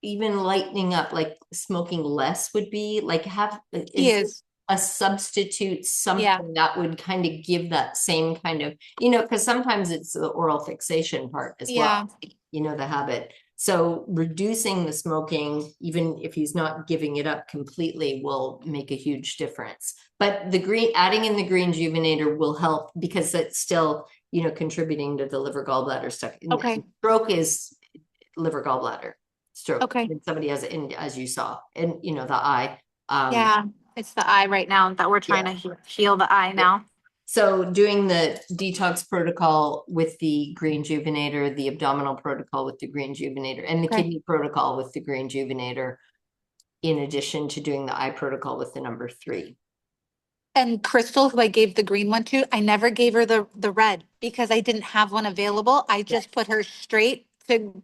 even lightening up, like smoking less would be like he is is. a substitute Yeah. something that would kind of give that same kind of, because sometimes it's the oral fixation part as Yeah. well, the habit. So reducing the smoking, even if he's not giving it up completely, will make a huge difference. But adding in the GREENjuvenator will help because it's still, contributing to the liver gallbladder stuff. Okay. Stroke is liver gallbladder stroke. Okay. When somebody has it in, as you saw, and the eye. Yeah. It's the eye right now that we're trying to heal the eye now. So doing the detox protocol with the GREENjuvenator, the abdominal protocol with the GREENjuvenator, and the Okay. kidney protocol with the GREENjuvenator, in addition to doing the eye protocol with the number 3. And Crystal, who I gave the green one to, I never gave her the red because I didn't have one available. I just put her straight to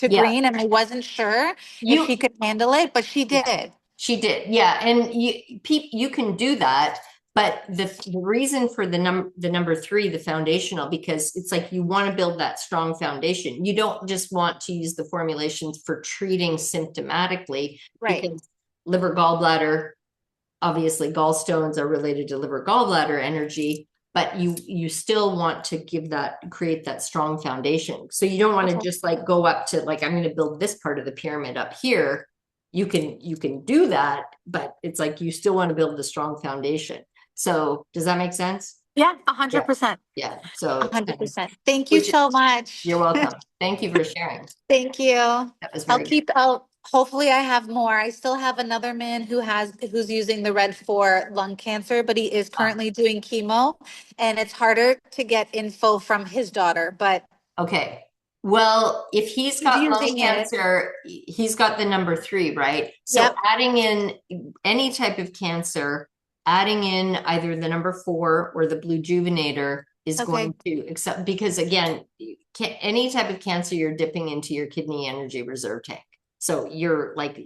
Yeah. green, and I wasn't sure if You she could handle it, but she did. She did, yeah, and you can do that, but the reason for the number 3, the foundational, because it's like you want to build that strong foundation. You don't just want to use the formulations for treating symptomatically, Right. because liver gallbladder, obviously gallstones are related to liver gallbladder energy, but you still want to create that strong foundation. So you don't want to just like go up to like, I'm going to build this part of the pyramid up here. You can do that, but it's like you still want to build the strong foundation. So does that make sense? Yeah, 100%. Yeah. So 100%. Thank you so much. You're welcome. Thank you for sharing. Thank you. That was very good. Hopefully I have more. I still have another man who's using the red for lung cancer, but he is currently doing chemo, and it's harder to get info from his daughter, but Okay. Well, if he's got lung using it. cancer, he's got the number 3, right? So Yep. adding in any type of cancer, adding in either the number 4 or the BLUEjuvenator is going to accept, because again, any type of cancer, you're dipping into your kidney energy reserve tank. So you're like,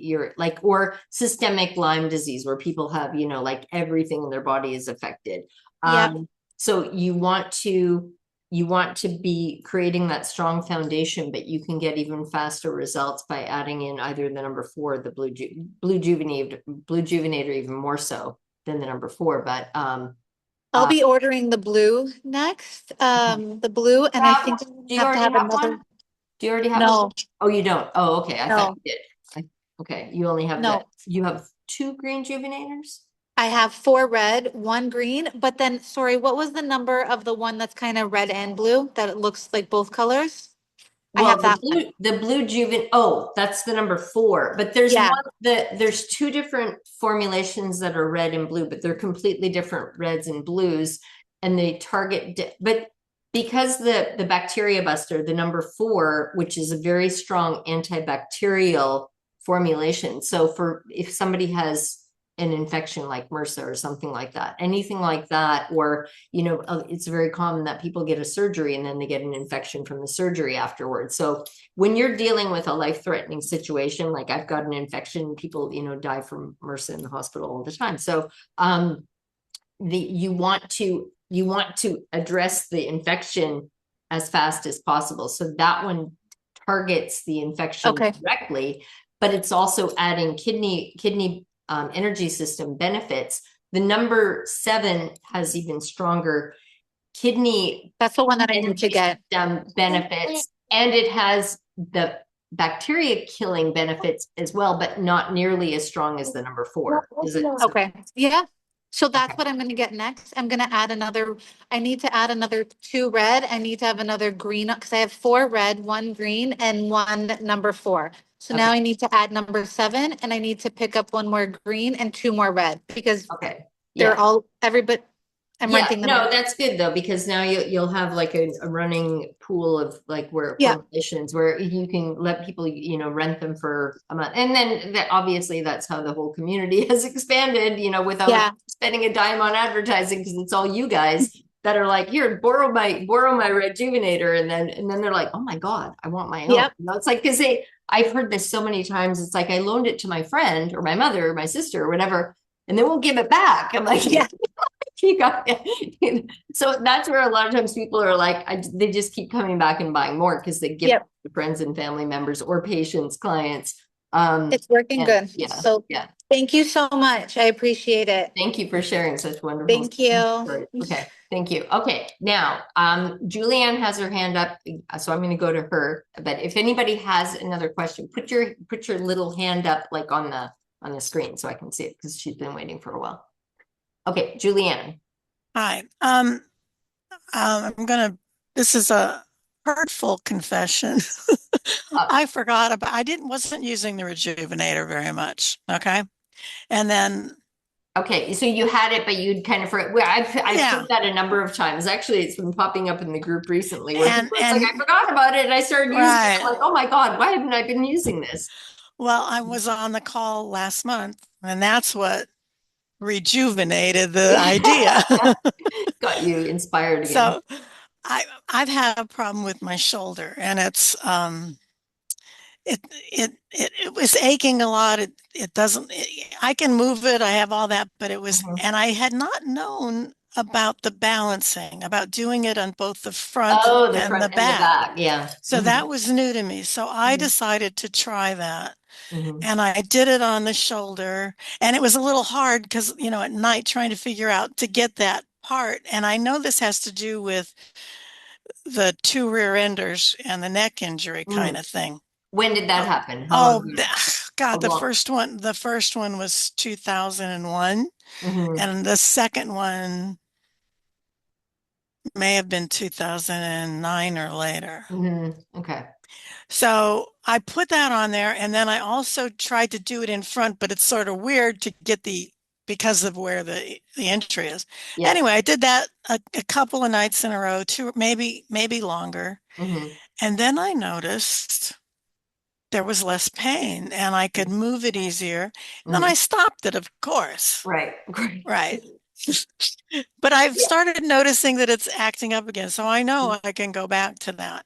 or systemic Lyme disease where people have, like everything in their body is affected. Yep. So you want to be creating that strong foundation, but you can get even faster results by adding in either the number 4 or the BLUEjuvenator, even more so than the number 4. But I'll be ordering the blue next. The blue, and I think do you have to already have have another. one? Do you already have No. one? Oh, you don't. Oh, okay. I thought No. you did. Okay, you only have No. you have 2 GREENjuvenators? I have 4 red, 1 green, but then, sorry, what was the number of the one that's kind of red and blue that it looks like both colors? I Well, have that one. the BLUEjuven, oh, that's the number 4, but there's Yeah. there's 2 different formulations that are red and blue, but they're completely different reds and blues, and they target, but because the bacteria buster, the number 4, which is a very strong antibacterial formulation. So if somebody has an infection like MRSA or something like that, anything like that, or, it's very common that people get a surgery and then they get an infection from the surgery afterwards. So when you're dealing with a life-threatening situation, like I've got an infection, people, die from MRSA in the hospital all the time. So, you want to address the infection as fast as possible. So that one targets the infection directly, but it's also adding kidney energy system benefits. The number 7 has even stronger kidney. That's the one that I need to get. Benefits, and it has the bacteria killing benefits as well, but not nearly as strong as the number 4. Is it? Okay. Yeah. So that's what I'm going to get next. I'm going to add I need to add another 2 red. I need to have another green because I have 4 red, 1 green, and 1 number 4. So now I need to add number 7, and I need to pick up 1 more green and 2 more red because they're all, I'm Yeah, renting them no, out. that's good though, because now you'll have like a running pool of like where Yeah. formulations where you can let people, rent them for a month. And then that obviously that's how the whole community has expanded, without Yeah. spending a dime on advertising, because it's all you guys that are like, here, borrow my REDjuvenator. And then they're like, oh my God, I want my own. Yep. It's like, because I've heard this so many times. It's like I loaned it to my friend or my mother or my sister or whatever, and they won't give it back. I'm like, Yeah. you got it. So that's where a lot of times people are like, they just keep coming back and buying more because they give Yep. to friends and family members or patients, clients. It's working And good. yeah, So yeah. thank you so much. I appreciate it. Thank you for sharing such wonderful Thank you. stories. Okay, thank you. Okay, now Julianne has her hand up, so I'm going to go to her. But if anybody has another question, put your little hand up like on the screen so I can see it, because she's been waiting for a while. Okay, Julianne. Hi. This is a hurtful confession. I wasn't using the REDjuvenator very much. And then, Okay, so you had it, but you'd kind of forget. Well, I've yeah. heard that a number of times. Actually, it's been popping up in the group recently where And, people, it's like, I forgot about it and I started using it. I'm right. like, oh my God, why haven't I been using this? Well, I was on the call last month, and that's what rejuvenated the idea. Got you inspired again. So I've had a problem with my shoulder, and it was aching a lot. It doesn't, I can move it. I have all that, but and I had not known about the balancing, about doing it on both the front Oh, the and the front and the back. back. Yeah. So that was new to me. So I decided to try that. And I did it on the shoulder, and it was a little hard because, at night trying to figure out to get that part. And I know this has to do with the two rear enders and the neck injury kind of thing. When did that happen? How Oh, long ago? God, the first one was 2001, and the second one may have been 2009 or later. Okay. So I put that on there, and then I also tried to do it in front, but it's sort of weird to get because of where the entry is. Yeah. Anyway, I did that a couple of nights in a row, two, maybe longer. And then I noticed there was less pain and I could move it easier. And then I stopped it, of course. Right. Right. But I've started noticing that it's acting up again. So I know I can go back to that.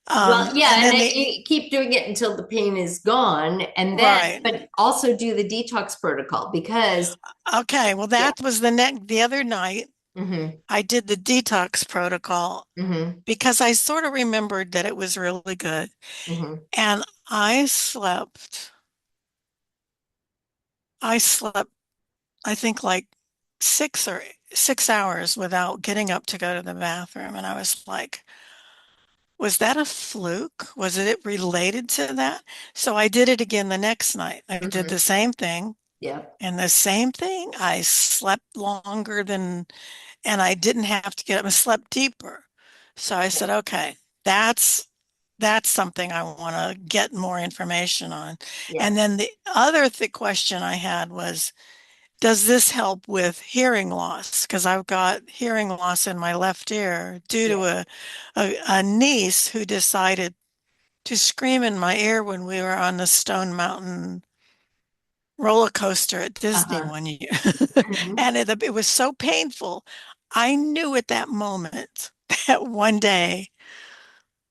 Well, yeah, and and then then you keep doing it until the pain is gone, and then, but also do the detox protocol because. Okay, well, that was the other night. I did the detox protocol because I sort of remembered that it was really good, and I slept. I think like 6 hours without getting up to go to the bathroom, and I was like, was that a fluke? Was it related to that? So I did it again the next night. I did the same thing. Yeah. And the same thing. I slept longer and I didn't have to get up. I slept deeper. So I said, okay, that's something I want to get more information on. Yeah. And then the other question I had was, does this help with hearing loss? Because I've got hearing loss in my left ear due to a niece who decided to scream in my ear when we were on the Stone Mountain roller coaster at Disney one year. And it was so painful. I knew at that moment that one day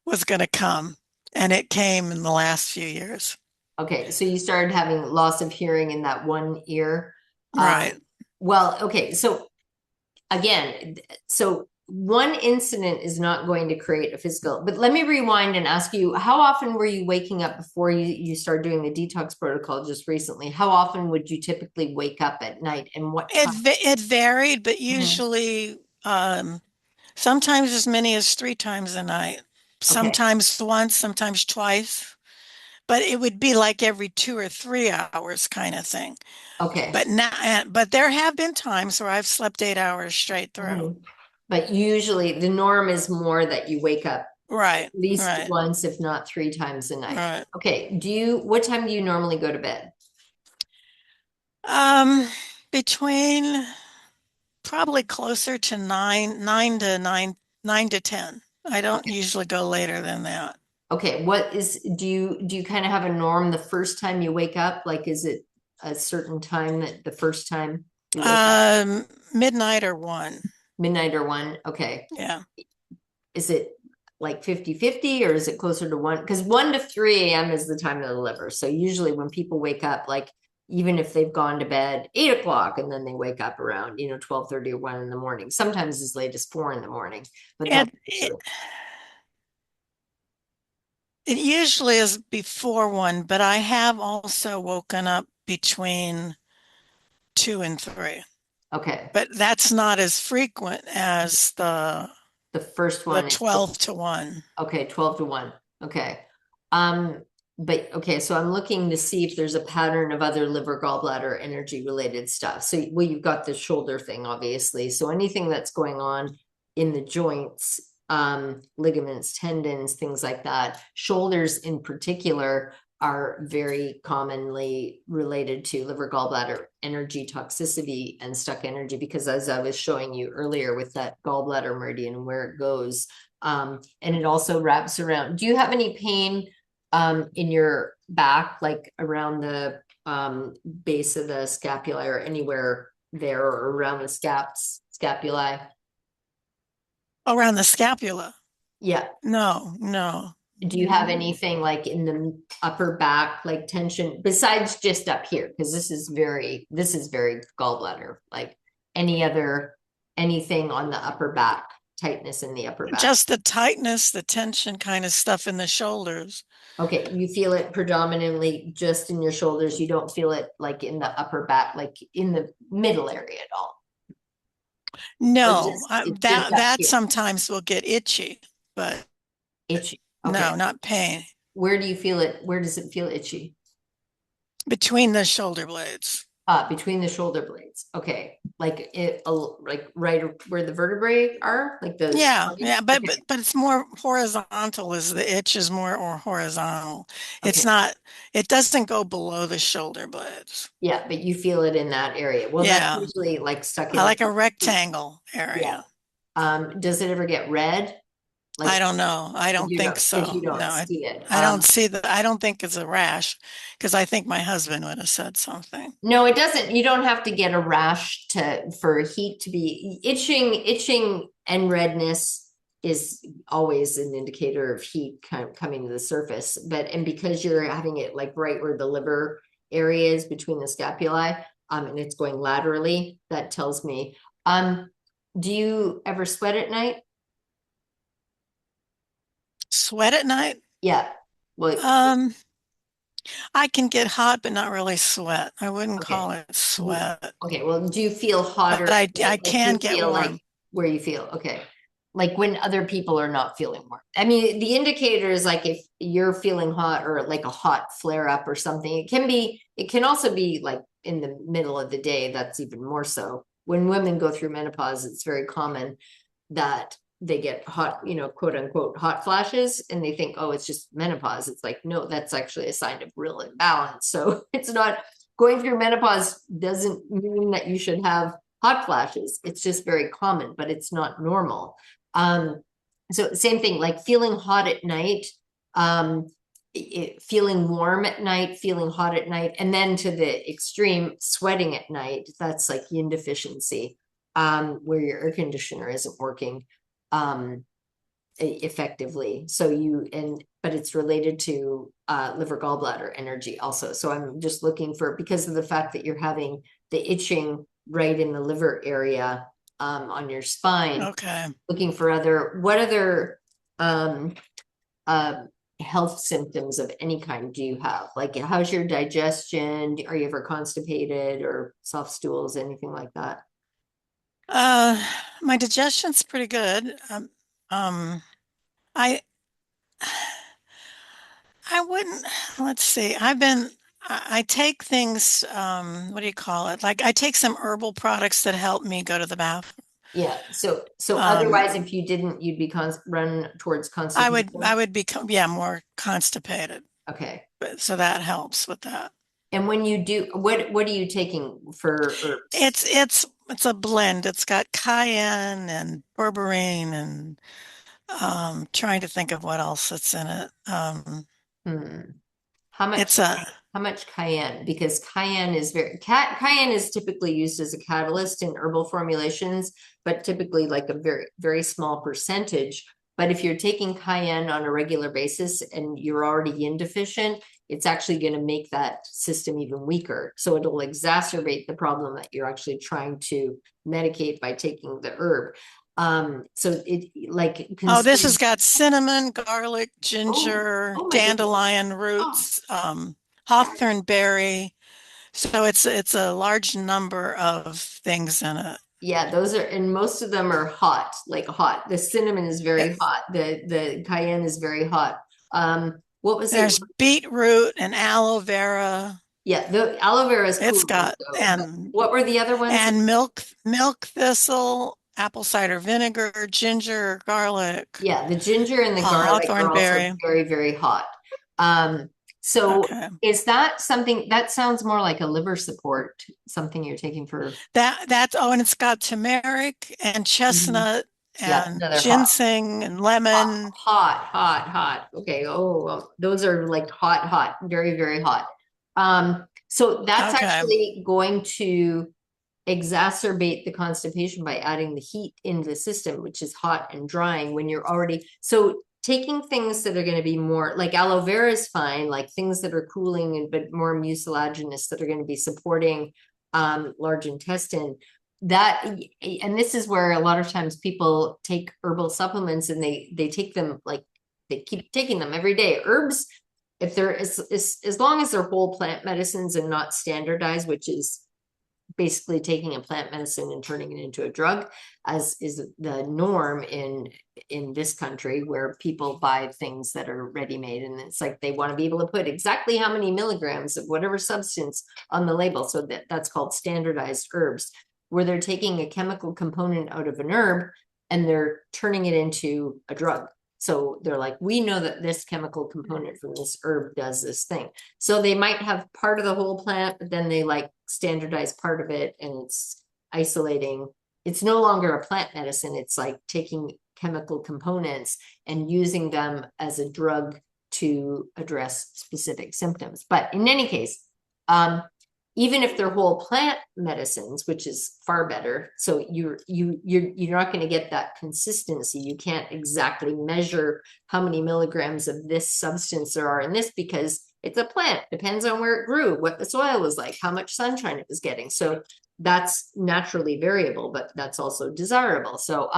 was going to come, and it came in the last few years. Okay, so you started having loss of hearing in that one ear. Right. Well, okay, so again, so one incident is not going to create a physical, but let me rewind and ask you, how often were you waking up before you started doing the detox protocol just recently? How often would you typically wake up at night, and what time? It varied, but usually sometimes as many as 3 times a night, sometimes once, sometimes twice. But it would be like every 2 or 3 hours kind of thing. Okay. But there have been times where I've slept 8 hours straight through. But usually the norm is more that you wake up at least once, if not 3 times a night. Right. Okay. What time do you normally go to bed? Between Probably closer to 9 to 10. I don't usually go later than that. Okay, do you kind of have a norm the first time you wake up? Like, is it a certain time that the first time you wake up? Midnight or 1. Midnight or one? Okay. Yeah. Is it like 50-50 or is it closer to one? Because 1 to 3 a.m. is the time of the liver. So usually when people wake up, like even if they've gone to bed 8 o'clock and then they wake up around, 12:30 or 1 in the morning, sometimes as late as 4 in the morning. But And it usually is before 1, but I have also woken up between 2 and 3. okay. But that's not as frequent as The first the one is 12 to 1. okay, 12 to 1. Okay. But okay, so I'm looking to see if there's a pattern of other liver gallbladder energy related stuff. So, well, you've got the shoulder thing, obviously. So anything that's going on in the joints, ligaments, tendons, things like that. Shoulders in particular are very commonly related to liver gallbladder energy toxicity and stuck energy, because as I was showing you earlier with that gallbladder meridian and where it goes, and it also wraps around. Do you have any pain in your back, like around the base of the scapula or anywhere there or around the scapulae? Around the scapula? Yeah. No. Do you have anything like in the upper back, like tension besides just up here? Because this is very gallbladder, like anything on the upper back, tightness in the upper back. Just the tightness, the tension kind of stuff in the shoulders. Okay, you feel it predominantly just in your shoulders. You don't feel it like in the upper back, like in the middle area at all. No, It's just up that here. sometimes will get itchy, but Itchy. Okay. no, not pain. Where do you feel it? Where does it feel itchy? Between the shoulder blades. Between the shoulder blades. Okay. Like like right where the vertebrae are, like the Yeah, but okay. but it's more horizontal. Is the itch is more or horizontal. It's Okay. not. It doesn't go below the shoulder blades. Yeah, but you feel it in that area. Well, that's Yeah, usually like stuck I in. like a rectangle Yeah. area. Does it ever get red? I Like don't know. I don't think if so. you don't No, see it. I don't see that. I don't think it's a rash because I think my husband would have said something. No, it doesn't. You don't have to get a rash for heat to be itching and redness is always an indicator of heat kind of coming to the surface. And because you're having it like right where the liver area is between the scapulae, and it's going laterally, that tells me. Do you ever sweat at night? Sweat at night? Yeah. Well, I can get hot, but not really sweat. I wouldn't okay. call it sweat. Okay, well, do you feel hotter? But I Like, do can you get feel warm. like where you feel? Okay. Like when other people are not feeling warm. I mean, the indicator is like if you're feeling hot or like a hot flare up or something. It can also be like in the middle of the day. That's even more so. When women go through menopause, it's very common that they get hot, quote unquote, hot flashes and they think, oh, it's just menopause. It's like, no, that's actually a sign of real imbalance. So it's not going through menopause doesn't mean that you should have hot flashes. It's just very common, but it's not normal. So same thing, like feeling hot at night, feeling warm at night, feeling hot at night, and then to the extreme sweating at night. That's like yin deficiency, where your air conditioner isn't working effectively. But it's related to liver gallbladder energy also. So I'm just looking for, because of the fact that you're having the itching right in the liver area on your spine. Okay. Looking for what other health symptoms of any kind do you have? Like, how's your digestion? Are you ever constipated or soft stools, anything like that? My digestion's pretty good. I I wouldn't, let's see. I take things, what do you call it? Like I take some herbal products that help me go to the bathroom. Yeah. So otherwise, if you didn't, you'd be run towards constipation. I would become, yeah, more constipated. Okay. So that helps with that. And when you do, what are you taking for herbs? It's a blend. It's got cayenne and berberine and trying to think of what else it's in it. Hmm. How much It's a how much cayenne? Because cayenne is cayenne is typically used as a catalyst in herbal formulations, but typically like a very, very small percentage. But if you're taking cayenne on a regular basis and you're already yin deficient, it's actually going to make that system even weaker. So it'll exacerbate the problem that you're actually trying to medicate by taking the herb. So it like Oh, this consider has got cinnamon, garlic, oh, ginger, oh my goodness. dandelion Oh, roots, hawthorn berry. So it's a large number of things in it. yeah, those are, and most of them are hot, like hot. The cinnamon is very It- hot. The cayenne is very hot. What was it? There's beetroot and aloe vera. Yeah, the aloe vera is It's cool got also. But what were the other ones? and milk thistle, apple cider vinegar, ginger, garlic, Yeah, the ginger and the garlic hawthorn are also berry. very, very hot. So Okay. is that something that sounds more like a liver support, something you're taking for? That's and it's got turmeric and Mhm. chestnut Yeah, and another hot. ginseng and Hot, lemon. hot, hot, hot. Okay. Oh, well, those are like hot, hot, very, very hot. So that's Okay. actually going to exacerbate the constipation by adding the heat into the system, which is hot and drying when you're already, so taking things that are going to be more like aloe vera is fine, like things that are cooling and but more mucilaginous that are going to be supporting large intestine. That, and this is where a lot of times people take herbal supplements and they take them like they keep taking them every day. Herbs, if they're as long as they're whole plant medicines and not standardized, which is basically taking a plant medicine and turning it into a drug, as is the norm in this country, where people buy things that are ready-made, and it's like they want to be able to put exactly how many milligrams of whatever substance on the label. So that's called standardized herbs, where they're taking a chemical component out of an herb and they're turning it into a drug. So they're like, we know that this chemical component from this herb does this thing. So they might have part of the whole plant, but then they like standardize part of it and it's isolating. It's no longer a plant medicine. It's like taking chemical components and using them as a drug to address specific symptoms. But in any case, even if they're whole plant medicines, which is far better, so you're not going to get that consistency. You can't exactly measure how many milligrams of this substance there are in this because it's a plant. Depends on where it grew, what the soil was like, how much sunshine it was getting. So that's naturally variable, but that's also desirable. So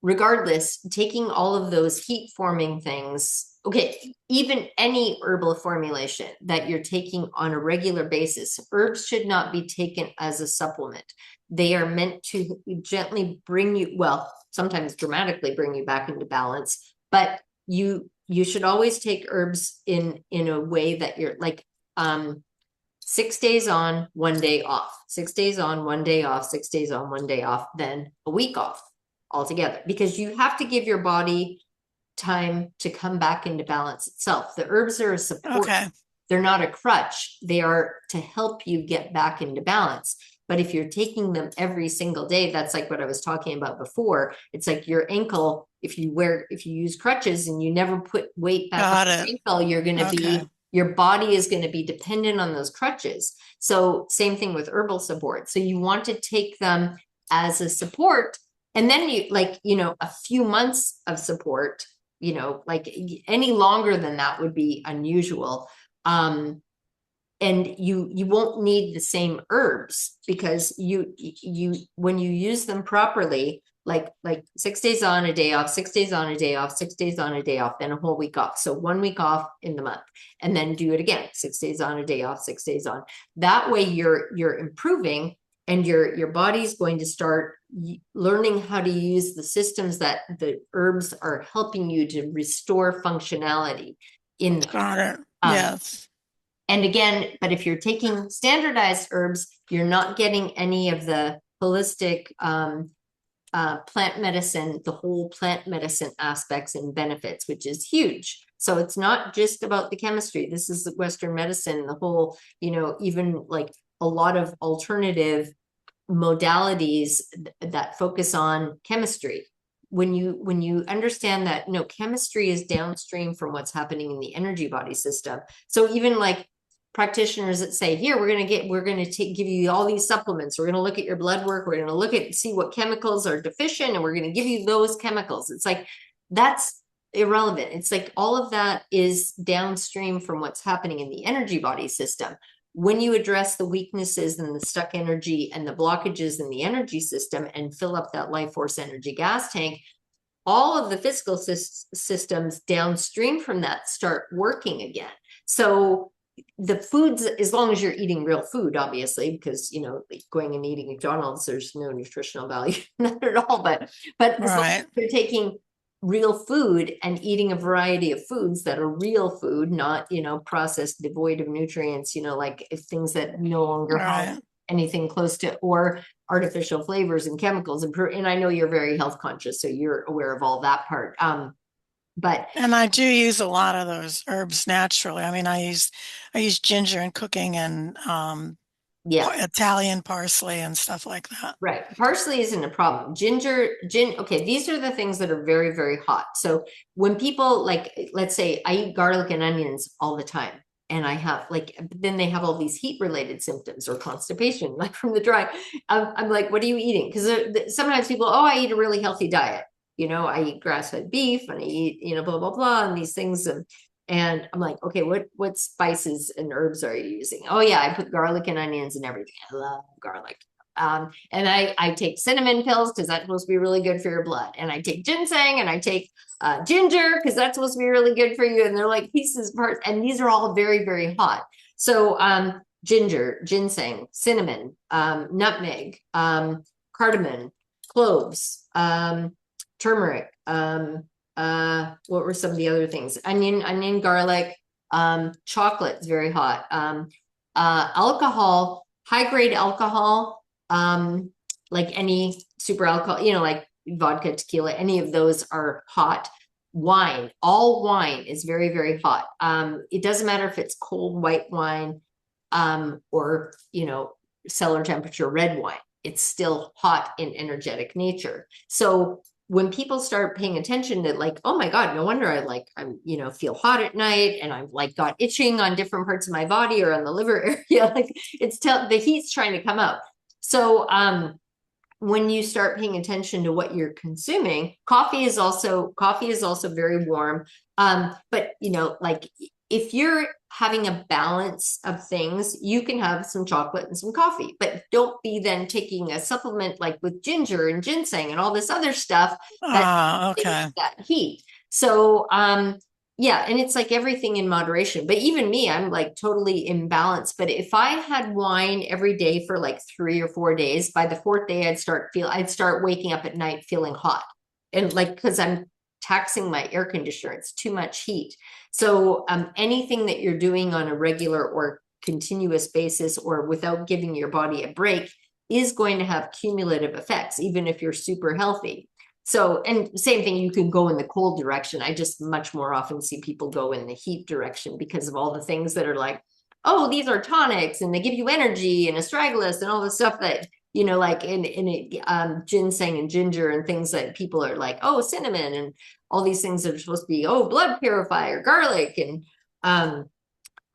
regardless, taking all of those heat forming things, okay, even any herbal formulation that you're taking on a regular basis, herbs should not be taken as a supplement. They are meant to gently bring you, well, sometimes dramatically bring you back into balance, but you should always take herbs in a way that you're like 6 days on, 1 day off, 6 days on, 1 day off, 6 days on, 1 day off, then a week off altogether, because you have to give your body time to come back into balance itself. The herbs are a support. Okay. They're not a crutch. They are to help you get back into balance. But if you're taking them every single day, that's like what I was talking about before. It's like your ankle, if you use crutches and you never put weight back on your ankle, you're going to be, your body is going to be dependent on those crutches. So same thing with herbal support. So you want to take them as a support. And then you like, a few months of support, like any longer than that would be unusual. And you won't need the same herbs because when you use them properly, like 6 days on, a day off, 6 days on, a day off, 6 days on, a day off, then a whole week off. So 1 week off in the month, and then do it again, 6 days on, a day off, 6 days on. That way you're improving, and your body's going to start learning how to use the systems that the herbs are helping you to restore functionality in them. Got it. Yes. And again, but if you're taking standardized herbs, you're not getting any of the holistic plant medicine, the whole plant medicine aspects and benefits, which is huge. So it's not just about the chemistry. This is the Western medicine, the whole, even like a lot of alternative modalities that focus on chemistry. When you understand that, chemistry is downstream from what's happening in the energy body system. So even like practitioners that say, here, we're going to give you all these supplements. We're going to look at your blood work. We're going to see what chemicals are deficient, and we're going to give you those chemicals. It's like, that's irrelevant. It's like all of that is downstream from what's happening in the energy body system. When you address the weaknesses and the stuck energy and the blockages in the energy system and fill up that life force energy gas tank, all of the physical systems downstream from that start working again. So the foods, as long as you're eating real food, obviously, because, like going and eating McDonald's, there's no nutritional value, not at all. But as long as you're taking real food and eating a variety of foods that are real food, not, processed, devoid of nutrients, like things that no longer have anything close to, or artificial flavors and chemicals. And I know you're very health conscious, so you're aware of all that part. And I do use a lot of those herbs naturally. I mean, I use ginger in cooking and Italian parsley and stuff like that. Right. Parsley isn't a problem. Okay, these are the things that are very, very hot. So when people, like, let's say I eat garlic and onions all the time, and I have then they have all these heat related symptoms or constipation, like from the dry. I'm like, what are you eating? Because sometimes people, I eat a really healthy diet. I eat grass-fed beef and I eat, blah, blah, blah, and these things. And I'm like, okay, what spices and herbs are you using? Oh yeah, I put garlic and onions and everything. I love garlic. And I take cinnamon pills because that's supposed to be really good for your blood. And I take ginseng and I take ginger because that's supposed to be really good for you. And they're like pieces, parts, and these are all very, very hot. So ginger, ginseng, cinnamon, nutmeg, cardamom, cloves, turmeric, what were some of the other things? Onion, garlic, chocolate is very hot. Alcohol, high grade alcohol, like any super alcohol, like vodka, tequila, any of those are hot. Wine, all wine is very, very hot. It doesn't matter if it's cold white wine, or, cellar temperature red wine. It's still hot in energetic nature. So when people start paying attention to like, oh my God, no wonder I'm, feel hot at night and I've got itching on different parts of my body or on the liver area, like the heat's trying to come out. So, when you start paying attention to what you're consuming, coffee is also very warm. But if you're having a balance of things, you can have some chocolate and some coffee, but don't be then taking a supplement like with ginger and ginseng and all this other stuff that heat. So, yeah, and it's like everything in moderation. But even me, I'm like totally imbalanced. But if I had wine every day for like 3 or 4 days, by the 4th day, I'd start waking up at night feeling hot, and because I'm taxing my air conditioner, it's too much heat. So anything that you're doing on a regular or continuous basis or without giving your body a break is going to have cumulative effects, even if you're super healthy. So, and same thing, you can go in the cold direction. I just much more often see people go in the heat direction because of all the things that are like, oh, these are tonics and they give you energy and astragalus and all the stuff that, like in ginseng and ginger and things that people are like, oh, cinnamon and all these things that are supposed to be, oh, blood purifier, garlic, and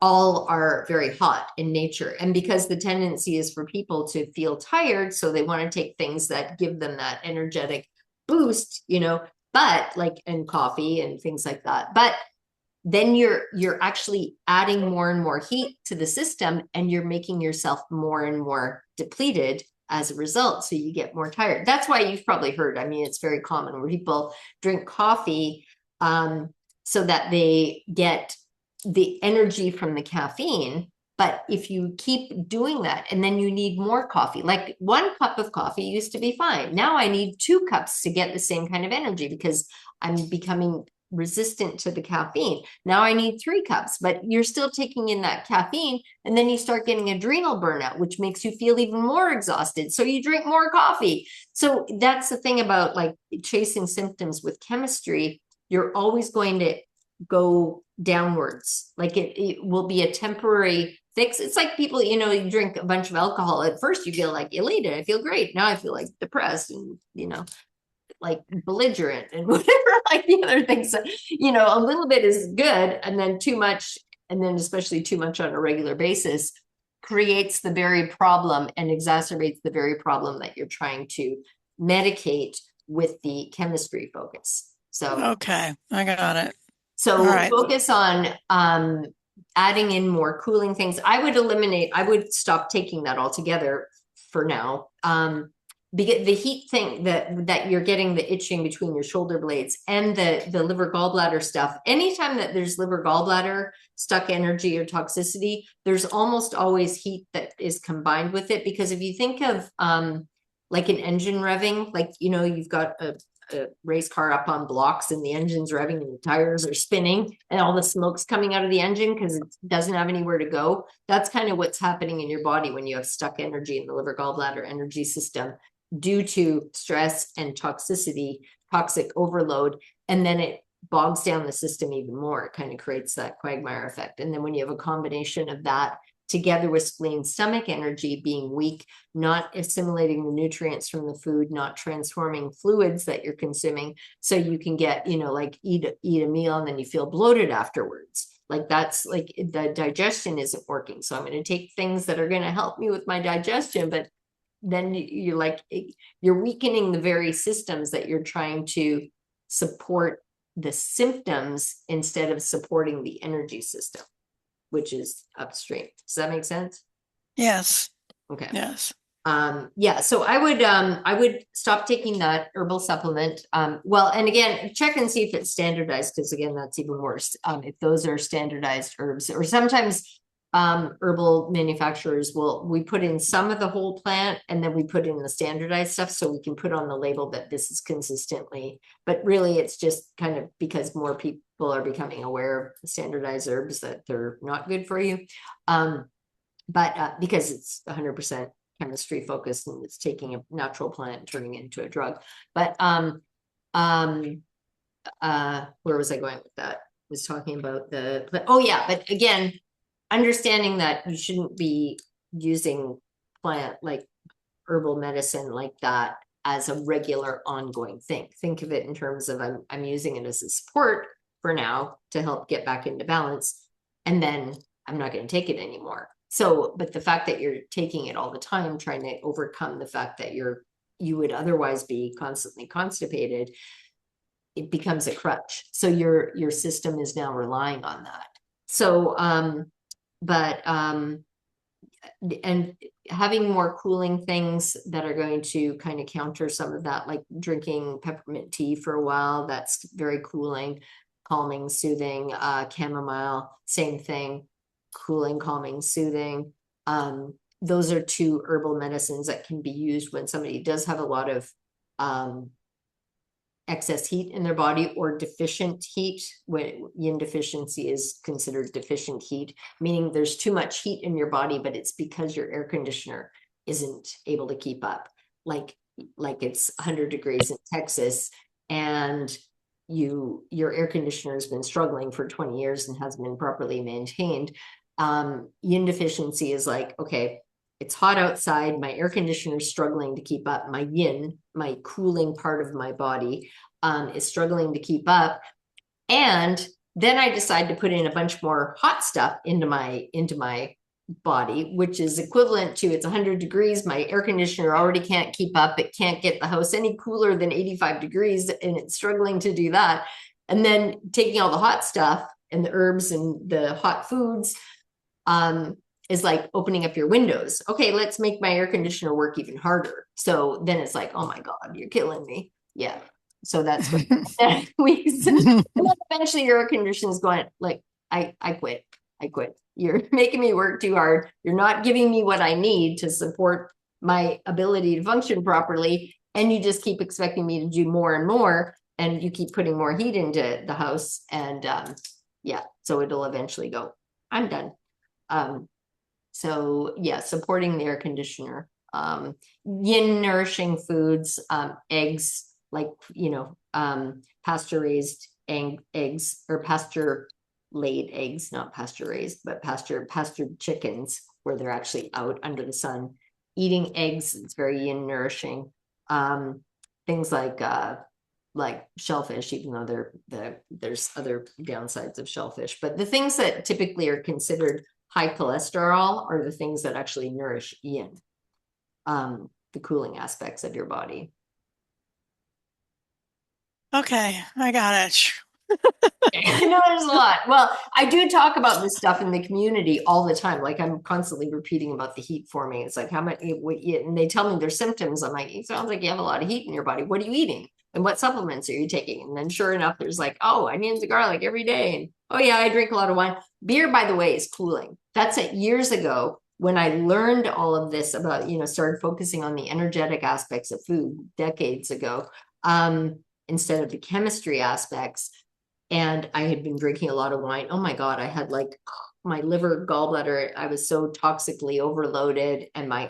all are very hot in nature. And because the tendency is for people to feel tired, so they want to take things that give them that energetic boost, but and coffee and things like that. But then you're actually adding more and more heat to the system, and you're making yourself more and more depleted as a result. So you get more tired. That's why you've probably heard, it's very common where people drink coffee so that they get the energy from the caffeine. But if you keep doing that and then you need more coffee, like 1 cup of coffee used to be fine. Now I need 2 cups to get the same kind of energy because I'm becoming resistant to the caffeine. Now I need 3 cups, but you're still taking in that caffeine, and then you start getting adrenal burnout, which makes you feel even more exhausted. So you drink more coffee. So that's the thing about chasing symptoms with chemistry. You're always going to go downwards. Like it will be a temporary fix. It's like people, you know, you drink a bunch of alcohol. At first you feel like elated. I feel great. Now I feel like depressed and, you know, like belligerent and whatever, like the other things. You know, a little bit is good, and then too much, and then especially too much on a regular basis creates the very problem and exacerbates the very problem that you're trying to medicate with the chemistry focus. So Okay, I got it. so All right. focus on adding in more cooling things. I would stop taking that altogether for now. Because the heat thing that you're getting, the itching between your shoulder blades and the liver gallbladder stuff. Anytime that there's liver gallbladder stuck energy or toxicity, there's almost always heat that is combined with it. Because if you think of like an engine revving, like, you know, you've got a race car up on blocks and the engine's revving and the tires are spinning and all the smoke's coming out of the engine because it doesn't have anywhere to go. That's kind of what's happening in your body when you have stuck energy in the liver gallbladder energy system due to stress and toxicity, toxic overload. And then it bogs down the system even more. It kind of creates that quagmire effect. And then when you have a combination of that together with spleen stomach energy being weak, not assimilating the nutrients from the food, not transforming fluids that you're consuming, so you can get, you know, like eat a meal and then you feel bloated afterwards. Like that's like the digestion isn't working. So I'm going to take things that are going to help me with my digestion, but then you're like, you're weakening the very systems that you're trying to support the symptoms instead of supporting the energy system, which is upstream. Does that make sense? Yes. Okay. Yes. Yeah, so I would stop taking that herbal supplement. Well, and again, check and see if it's standardized, because again, that's even worse. If those are standardized herbs, or sometimes herbal manufacturers we put in some of the whole plant and then we put in the standardized stuff so we can put on the label that this is consistently, but really it's just kind of because more people are becoming aware of standardized herbs that they're not good for you. But because it's 100% chemistry focused and it's taking a natural plant and turning it into a drug. But where was I going with that? I was talking about but again, understanding that you shouldn't be using plant like herbal medicine like that as a regular ongoing thing. Think of it in terms of I'm using it as a support for now to help get back into balance, and then I'm not going to take it anymore. So, but the fact that you're taking it all the time, trying to overcome the fact that you would otherwise be constantly constipated, it becomes a crutch. So your system is now relying on that. So, and having more cooling things that are going to kind of counter some of that, like drinking peppermint tea for a while, that's very cooling, calming, soothing. Chamomile, same thing, cooling, calming, soothing. Those are two herbal medicines that can be used when somebody does have a lot of excess heat in their body or deficient heat. When yin deficiency is considered deficient heat, meaning there's too much heat in your body, but it's because your air conditioner isn't able to keep up. Like it's 100 degrees in Texas and your air conditioner has been struggling for 20 years and hasn't been properly maintained. Yin deficiency is like, okay, it's hot outside, my air conditioner is struggling to keep up, my yin, my cooling part of my body, is struggling to keep up. And then I decide to put in a bunch more hot stuff into my body, which is equivalent to, it's 100 degrees, my air conditioner already can't keep up, it can't get the house any cooler than 85 degrees, and it's struggling to do that. And then taking all the hot stuff and the herbs and the hot foods, is like opening up your windows. Okay, let's make my air conditioner work even harder. So then it's like, oh my God, you're killing me. Yeah. So that's what weeks. And then eventually your air conditioner is going like, I quit. You're making me work too hard. You're not giving me what I need to support my ability to function properly. And you just keep expecting me to do more and more. And you keep putting more heat into the house. And yeah, so it'll eventually go, I'm done. So yeah, supporting the air conditioner, yin nourishing foods, eggs, like, you know, pasture raised eggs or pasture laid eggs, not pasture raised, but pastured chickens where they're actually out under the sun eating eggs. It's very yin nourishing. Things like shellfish, even though there's other downsides of shellfish, but the things that typically are considered high cholesterol are the things that actually nourish yin, the cooling aspects of your body. Okay, I got it. I know there's a lot. Well, I do talk about this stuff in the community all the time. Like I'm constantly repeating about the heat forming. It's like how much, and they tell me their symptoms. I'm like, it sounds like you have a lot of heat in your body. What are you eating? And what supplements are you taking? And then sure enough, there's like, oh, onions and garlic every day. And oh yeah, I drink a lot of wine. Beer, by the way, is cooling. That's it. Years ago, when I learned all of this about, started focusing on the energetic aspects of food decades ago, instead of the chemistry aspects. And I had been drinking a lot of wine. Oh my God, I had like my liver gallbladder. I was so toxically overloaded and my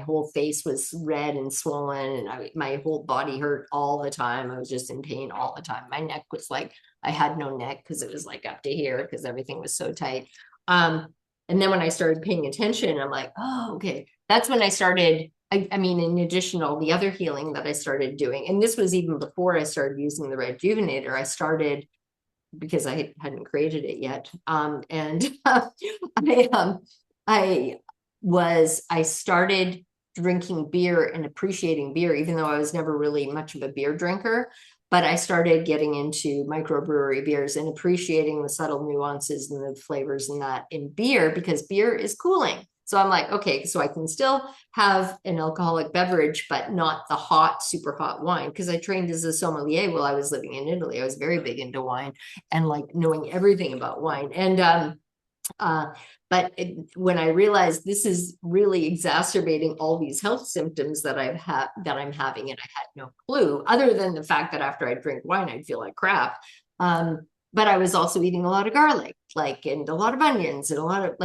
whole face was red and swollen and my whole body hurt all the time. I was just in pain all the time. My neck was like, I had no neck because it was like up to here because everything was so tight. And then when I started paying attention, I'm like, oh, okay. That's when I started, I mean, in addition to all the other healing that I started doing, and this was even before I started using the REDjuvenator, I started because I hadn't created it yet. I started drinking beer and appreciating beer, even though I was never really much of a beer drinker, but I started getting into microbrewery beers and appreciating the subtle nuances and the flavors and that in beer, because beer is cooling. So I'm like, okay, so I can still have an alcoholic beverage, but not the hot, super hot wine. Because I trained as a sommelier while I was living in Italy. I was very big into wine and like knowing everything about wine. And when I realized this is really exacerbating all these health symptoms that I'm having, and I had no clue, other than the fact that after I drink wine, I'd feel like crap. But I was also eating a lot of garlic, and a lot of onions and a lot of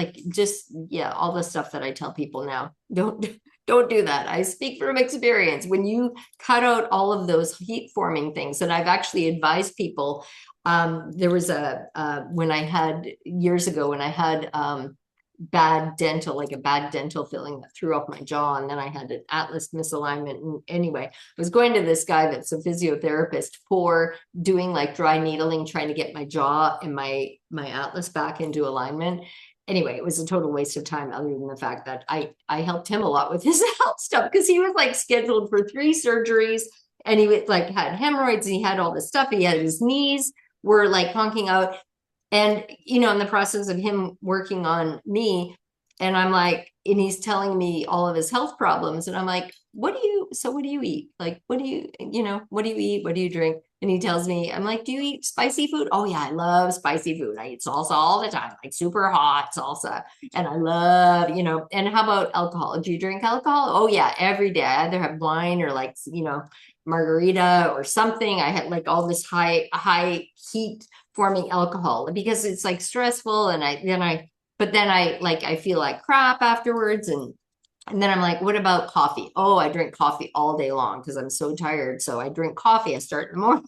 all the stuff that I tell people now. Don't do that. I speak from experience. When you cut out all of those heat forming things, and I've actually advised people, there was when I had years ago, when I had bad dental filling that threw up my jaw, and then I had an atlas misalignment. And anyway, I was going to this guy that's a physiotherapist for doing like dry needling, trying to get my jaw and my atlas back into alignment. Anyway, it was a total waste of time, other than the fact that I helped him a lot with his health stuff, because he was like scheduled for 3 surgeries, and he was like had hemorrhoids, and he had all this stuff. He had his knees were like honking out. And, in the process of him working on me, and I'm like, and he's telling me all of his health problems. And I'm like, what do you eat? Like, what do you eat? What do you drink? And he tells me, I'm like, do you eat spicy food? Oh yeah, I love spicy food. I eat salsa all the time, like super hot salsa. And I love, and how about alcohol? Do you drink alcohol? Oh yeah, every day. I either have wine or margarita or something. I had like all this high heat forming alcohol because it's like stressful, and I feel like crap afterwards, and then I'm like, what about coffee? Oh, I drink coffee all day long because I'm so tired. So I drink coffee. I start in the morning,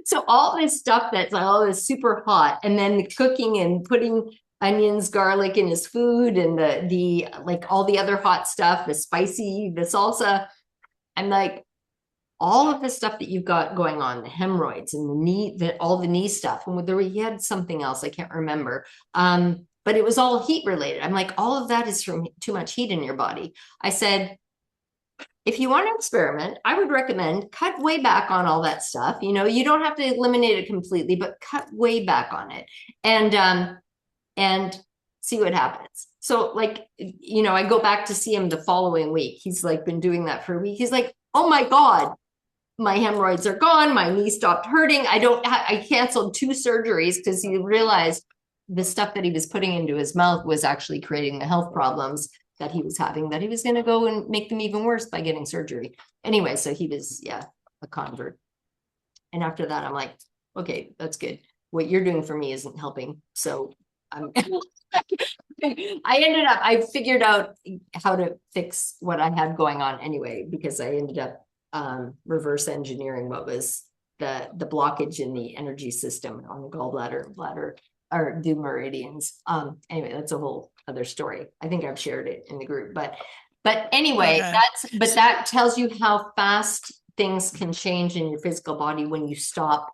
so all this stuff that's like all this super hot, and then the cooking and putting onions, garlic in his food, and the like all the other hot stuff, the spicy, the salsa. I'm like, all of the stuff that you've got going on, the hemorrhoids and the knee, all the knee stuff. And he had something else, I can't remember. But it was all heat related. I'm like, all of that is from too much heat in your body. I said, if you want to experiment, I would recommend cut way back on all that stuff. You don't have to eliminate it completely, but cut way back on it and see what happens. So I go back to see him the following week. He's like been doing that for a week. He's like, oh my God, my hemorrhoids are gone. My knee stopped hurting. I canceled 2 surgeries because he realized the stuff that he was putting into his mouth was actually creating the health problems that he was having, that he was going to go and make them even worse by getting surgery. Anyway, so he was, a convert. And after that, I'm like, okay, that's good. What you're doing for me isn't helping. So I figured out how to fix what I had going on anyway, because I ended up reverse engineering what was the blockage in the energy system on the gallbladder, bladder, or the meridians. Anyway, that's a whole other story. I think I've shared it in the group, but anyway, Okay. that tells you how fast things can change in your physical body when you stop,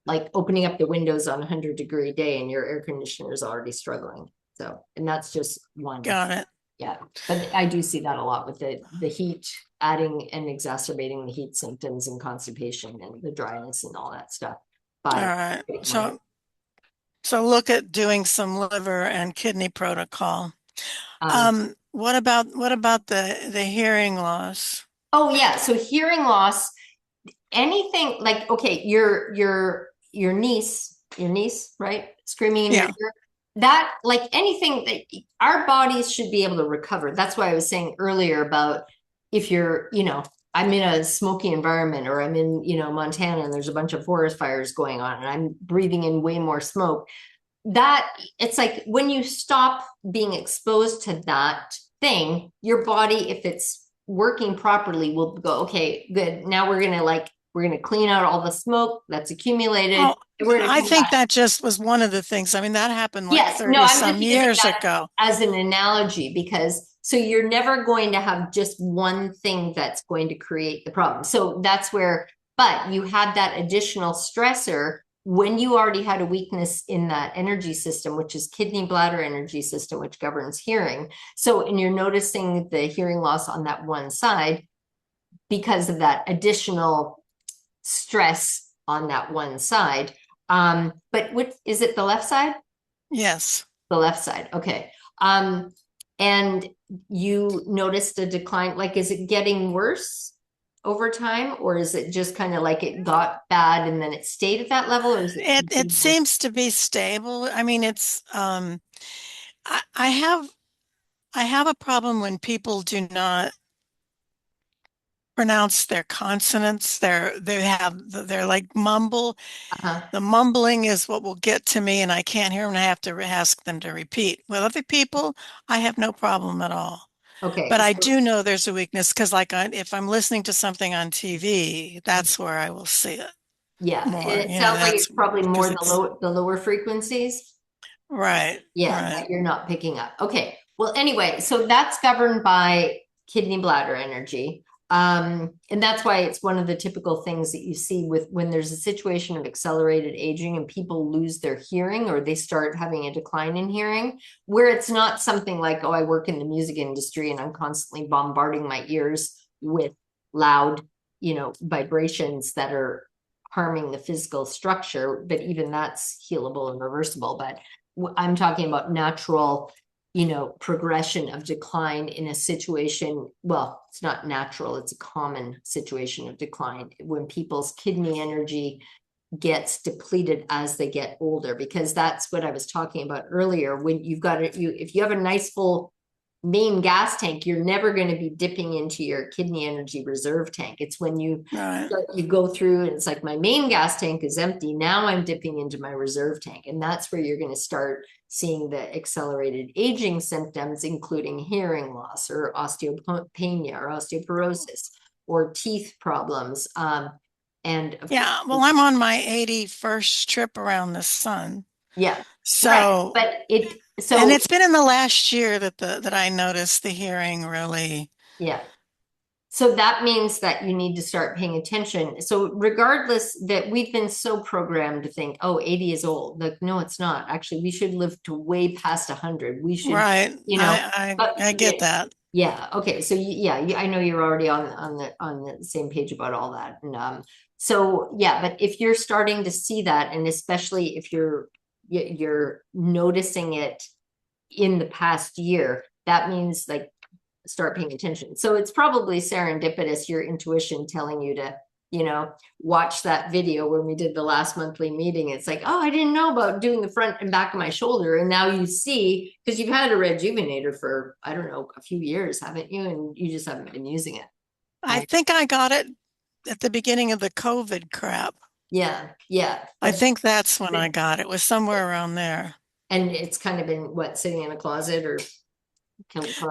like opening up the windows on a 100-degree day and your air conditioner is already struggling. So, and that's just one. Got it. Yeah, but I do see that a lot with the heat adding and exacerbating the heat symptoms and constipation and the dryness and all that stuff. All right. So look at doing some liver and kidney protocol. What about the hearing loss? Oh yeah, so hearing loss, anything like, okay, your niece, right? Screaming in your ear. That, like anything that our bodies should be able to recover. That's why I was saying earlier about if you're, I'm in a smoky environment, or I'm in, Montana and there's a bunch of forest fires going on and I'm breathing in way more smoke. That it's like when you stop being exposed to that thing, your body, if it's working properly, will go, okay, good. Now we're gonna clean out all the smoke that's accumulated. Oh, I think that just was one of the things. I mean, that happened like 30 some years ago. As an analogy, because so you're never going to have just one thing that's going to create the problem. So that's where, but you had that additional stressor when you already had a weakness in that energy system, which is kidney bladder energy system, which governs hearing. So, and you're noticing the hearing loss on that one side because of that additional stress on that one side. But what is it, the left side? Yes. The left side. Okay. And you noticed a decline, like, is it getting worse over time, or is it just kind of like it got bad and then it stayed at that level, or is it seems to be stable. I mean, it's I have a problem when people do not pronounce their consonants. They're like mumble. The mumbling is what will get to me, and I can't hear them, and I have to ask them to repeat. With other people, I have no problem at all. Okay. But I do know there's a weakness because, like, if I'm listening to something on TV, that's where I will see it. Yeah, more. it sounds like it's probably more the lower frequencies. Right. Yeah, right. that you're not picking up. Okay. Well, anyway, so that's governed by kidney bladder energy. And that's why it's one of the typical things that you see with when there's a situation of accelerated aging and people lose their hearing or they start having a decline in hearing, where it's not something like, oh, I work in the music industry and I'm constantly bombarding my ears with loud, vibrations that are harming the physical structure, but even that's healable and reversible. But I'm talking about natural, progression of decline in a situation. Well, it's not natural, it's a common situation of decline when people's kidney energy gets depleted as they get older, because that's what I was talking about earlier. When you've got it, if you have a nice full main gas tank, you're never going to be dipping into your kidney energy reserve tank. It's when you go through and it's like, my main gas tank is empty, now I'm dipping into my reserve tank, and that's where you're going to start seeing the accelerated aging symptoms, including hearing loss or osteopenia or osteoporosis or teeth problems. And yeah, well, I'm on my 81st trip around the sun. Yeah. So, but and it's been in the last year that I noticed the hearing really. Yeah. So that means that you need to start paying attention. So regardless, that we've been so programmed to think, oh, 80 is old. Like, no, it's not. Actually, we should live to way past 100. We should, right. I get that. Yeah. Okay. So I know you're already on the same page about all that. And so yeah, but if you're starting to see that, and especially if you're noticing it in the past year, that means like start paying attention. So it's probably serendipitous, your intuition telling you to, watch that video when we did the last monthly meeting. It's like, oh, I didn't know about doing the front and back of my shoulder. And now you see, because you've had a REDjuvenator for, I don't know, a few years, haven't you? And you just haven't been using it. I think I got it at the beginning of the COVID crap. Yeah. Yeah. I think that's when I got it. It was somewhere around there. And it's kind of been sitting in a closet, or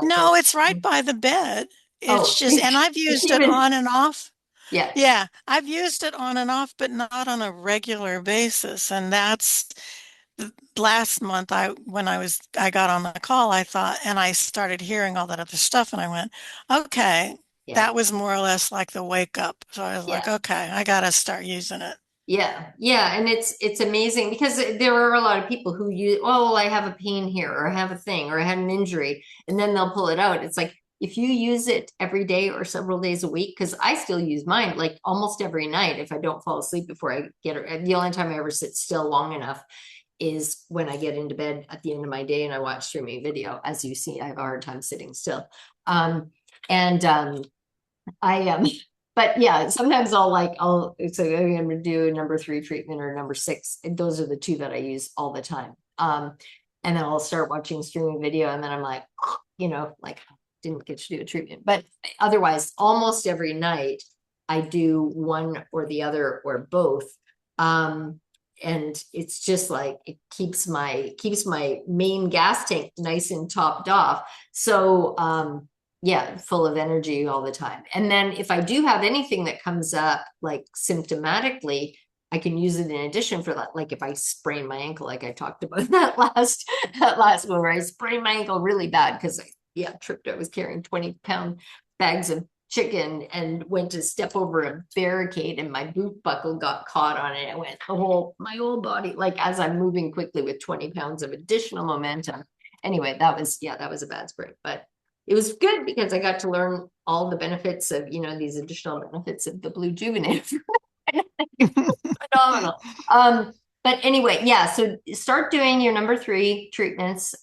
no, it's right by the bed. It's just, and I've used it on and off. Yeah. Yeah, I've used it on and off, but not on a regular basis. And that's last month I got on the call, I thought, and I started hearing all that other stuff, and I went, okay, Yeah. that was more or less like the wake up. So I was like, Yeah. okay, I gotta start using it. Yeah, yeah, and it's amazing because there are a lot of people who use, oh, well, I have a pain here, or I have a thing, or I had an injury, and then they'll pull it out. It's like if you use it every day or several days a week, because I still use mine like almost every night if I don't fall asleep before I get it. The only time I ever sit still long enough is when I get into bed at the end of my day and I watch streaming video. As you see, I have a hard time sitting still. And I but yeah, sometimes so I'm gonna do a number 3 treatment or number 6. And those are the two that I use all the time. And then I'll start watching streaming video, and then I'm like, like didn't get to do a treatment. But otherwise, almost every night I do one or the other or both. And it's just like it keeps my main gas tank nice and topped off. So yeah, full of energy all the time. And then if I do have anything that comes up like symptomatically, I can use it in addition for that. Like if I sprain my ankle, like I talked about that last one where I sprained my ankle really bad because I tripped. I was carrying 20-pound bags of chicken and went to step over a barricade, and my boot buckle got caught on it. I went my whole body, like as I'm moving quickly with 20 pounds of additional momentum. Anyway, that was a bad sprain, but it was good because I got to learn all the benefits of, these additional benefits of the BLUEjuvenator. Phenomenal. But anyway, yeah, so start doing your number 3 treatments.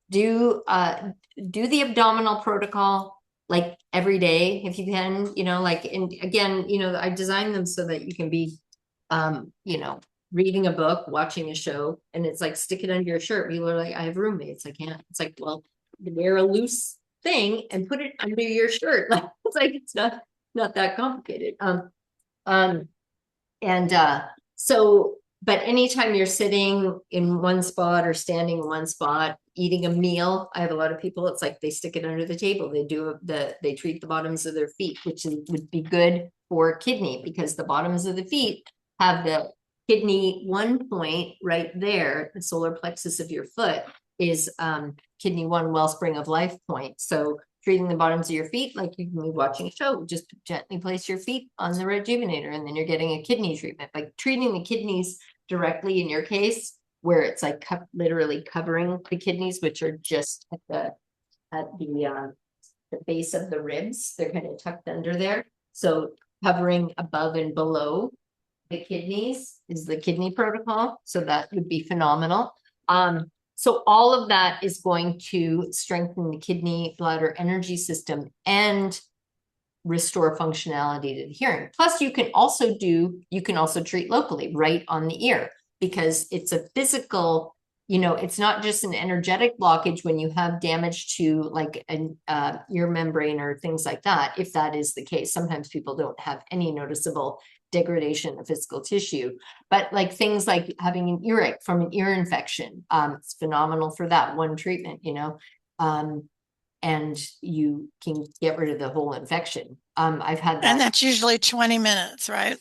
Do the abdominal protocol like every day if you can, and again, I designed them so that you can be reading a book, watching a show, and it's like stick it under your shirt. People are like, I have roommates, I can't. It's like, well, wear a loose thing and put it under your shirt. Like it's not that complicated. But anytime you're sitting in one spot or standing in one spot, eating a meal, I have a lot of people, it's like they stick it under the table. They treat the bottoms of their feet, which would be good for kidney because the bottoms of the feet have the kidney 1 point right there. The solar plexus of your foot is kidney 1 wellspring of life point. So treating the bottoms of your feet like you can be watching a show, just gently place your feet on the REDjuvenator, and then you're getting a kidney treatment. Like treating the kidneys directly in your case, where it's like literally covering the kidneys, which are just at the base of the ribs. They're kind of tucked under there. So covering above and below the kidneys is the kidney protocol. So that would be phenomenal. So all of that is going to strengthen the kidney bladder energy system and restore functionality to the hearing. Plus you can also treat locally right on the ear, because it's a physical, it's not just an energetic blockage when you have damage to like an ear membrane or things like that. If that is the case, sometimes people don't have any noticeable degradation of physical tissue, but like things like having an earache from an ear infection, it's phenomenal for that one treatment, and you can get rid of the whole infection. I've had that. And that's usually 20 minutes, right?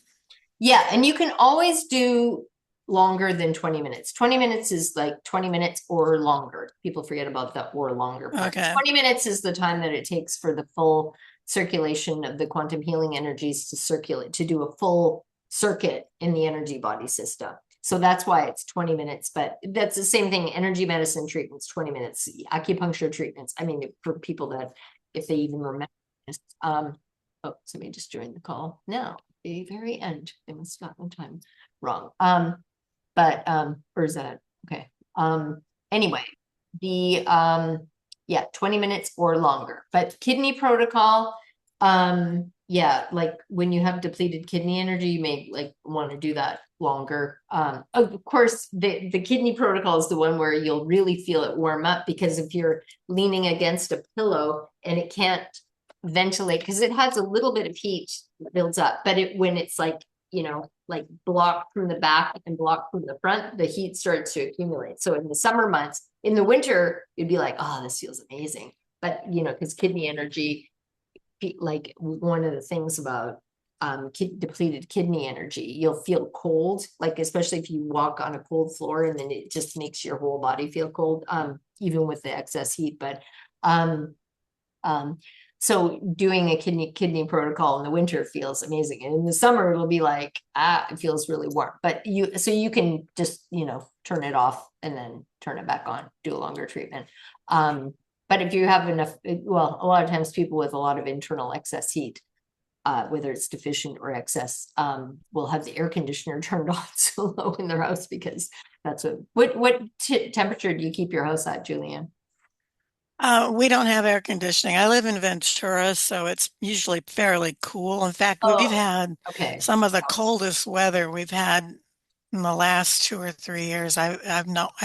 Yeah, and you can always do longer than 20 minutes. 20 minutes is like 20 minutes or longer. People forget about that or longer part. Okay. 20 minutes is the time that it takes for the full circulation of the quantum healing energies to circulate, to do a full circuit in the energy body system. So that's why it's 20 minutes, but that's the same thing. Energy medicine treatments, 20 minutes, acupuncture treatments. I mean, for people that, if they even remember this, somebody just joined the call now, the very end, they must have gotten time wrong. Or is that, okay. Anyway, the, 20 minutes or longer, but kidney protocol, like when you have depleted kidney energy, you may like want to do that longer. Of course, the kidney protocol is the one where you'll really feel it warm up, because if you're leaning against a pillow and it can't ventilate, because it has a little bit of heat that builds up, but when it's like, like blocked from the back and blocked from the front, the heat starts to accumulate. So in the summer months, in the winter, you'd be like, oh, this feels amazing. But, because kidney energy, like one of the things about depleted kidney energy. You'll feel cold, like especially if you walk on a cold floor, and then it just makes your whole body feel cold, even with the excess heat. But so doing a kidney protocol in the winter feels amazing, and in the summer it'll be like, it feels really warm. But you can just, turn it off and then turn it back on, do a longer treatment. But if you have enough, well, a lot of times people with a lot of internal excess heat, whether it's deficient or excess, will have the air conditioner turned on so low in their house, because that's what temperature do you keep your house at, Julianne? We don't have air conditioning. I live in Ventura, so it's usually fairly cool. In fact, we've Oh, had okay. some of the coldest weather we've had in the last 2 or 3 years. I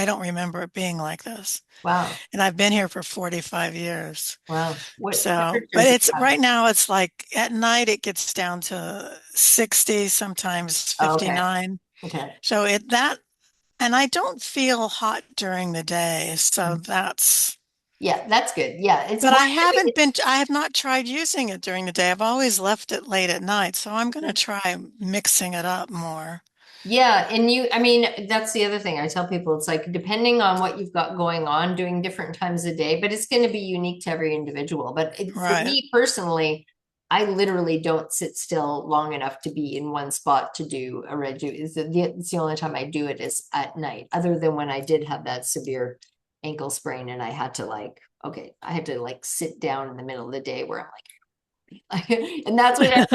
don't remember it being like this. Wow. And I've been here for 45 years. Wow. What So, but temperatures do it's you have? right now it's like at night it gets down to 60, sometimes Oh, okay. 59. Okay. So and I don't feel hot during the day. So that's, Yeah, that's good. Yeah, it's but more I have not tried using it during the day. I've always left it late at night. So I'm going to try mixing it up more. yeah, and that's the other thing I tell people. It's like, depending on what you've got going on, doing different times a day, but it's going to be unique to every individual. But for Right. me personally, I literally don't sit still long enough to be in one spot to do a it's the only time I do it is at night, other than when I did have that severe ankle sprain and I had to sit down in the middle of the day where I'm like, and that's when I'm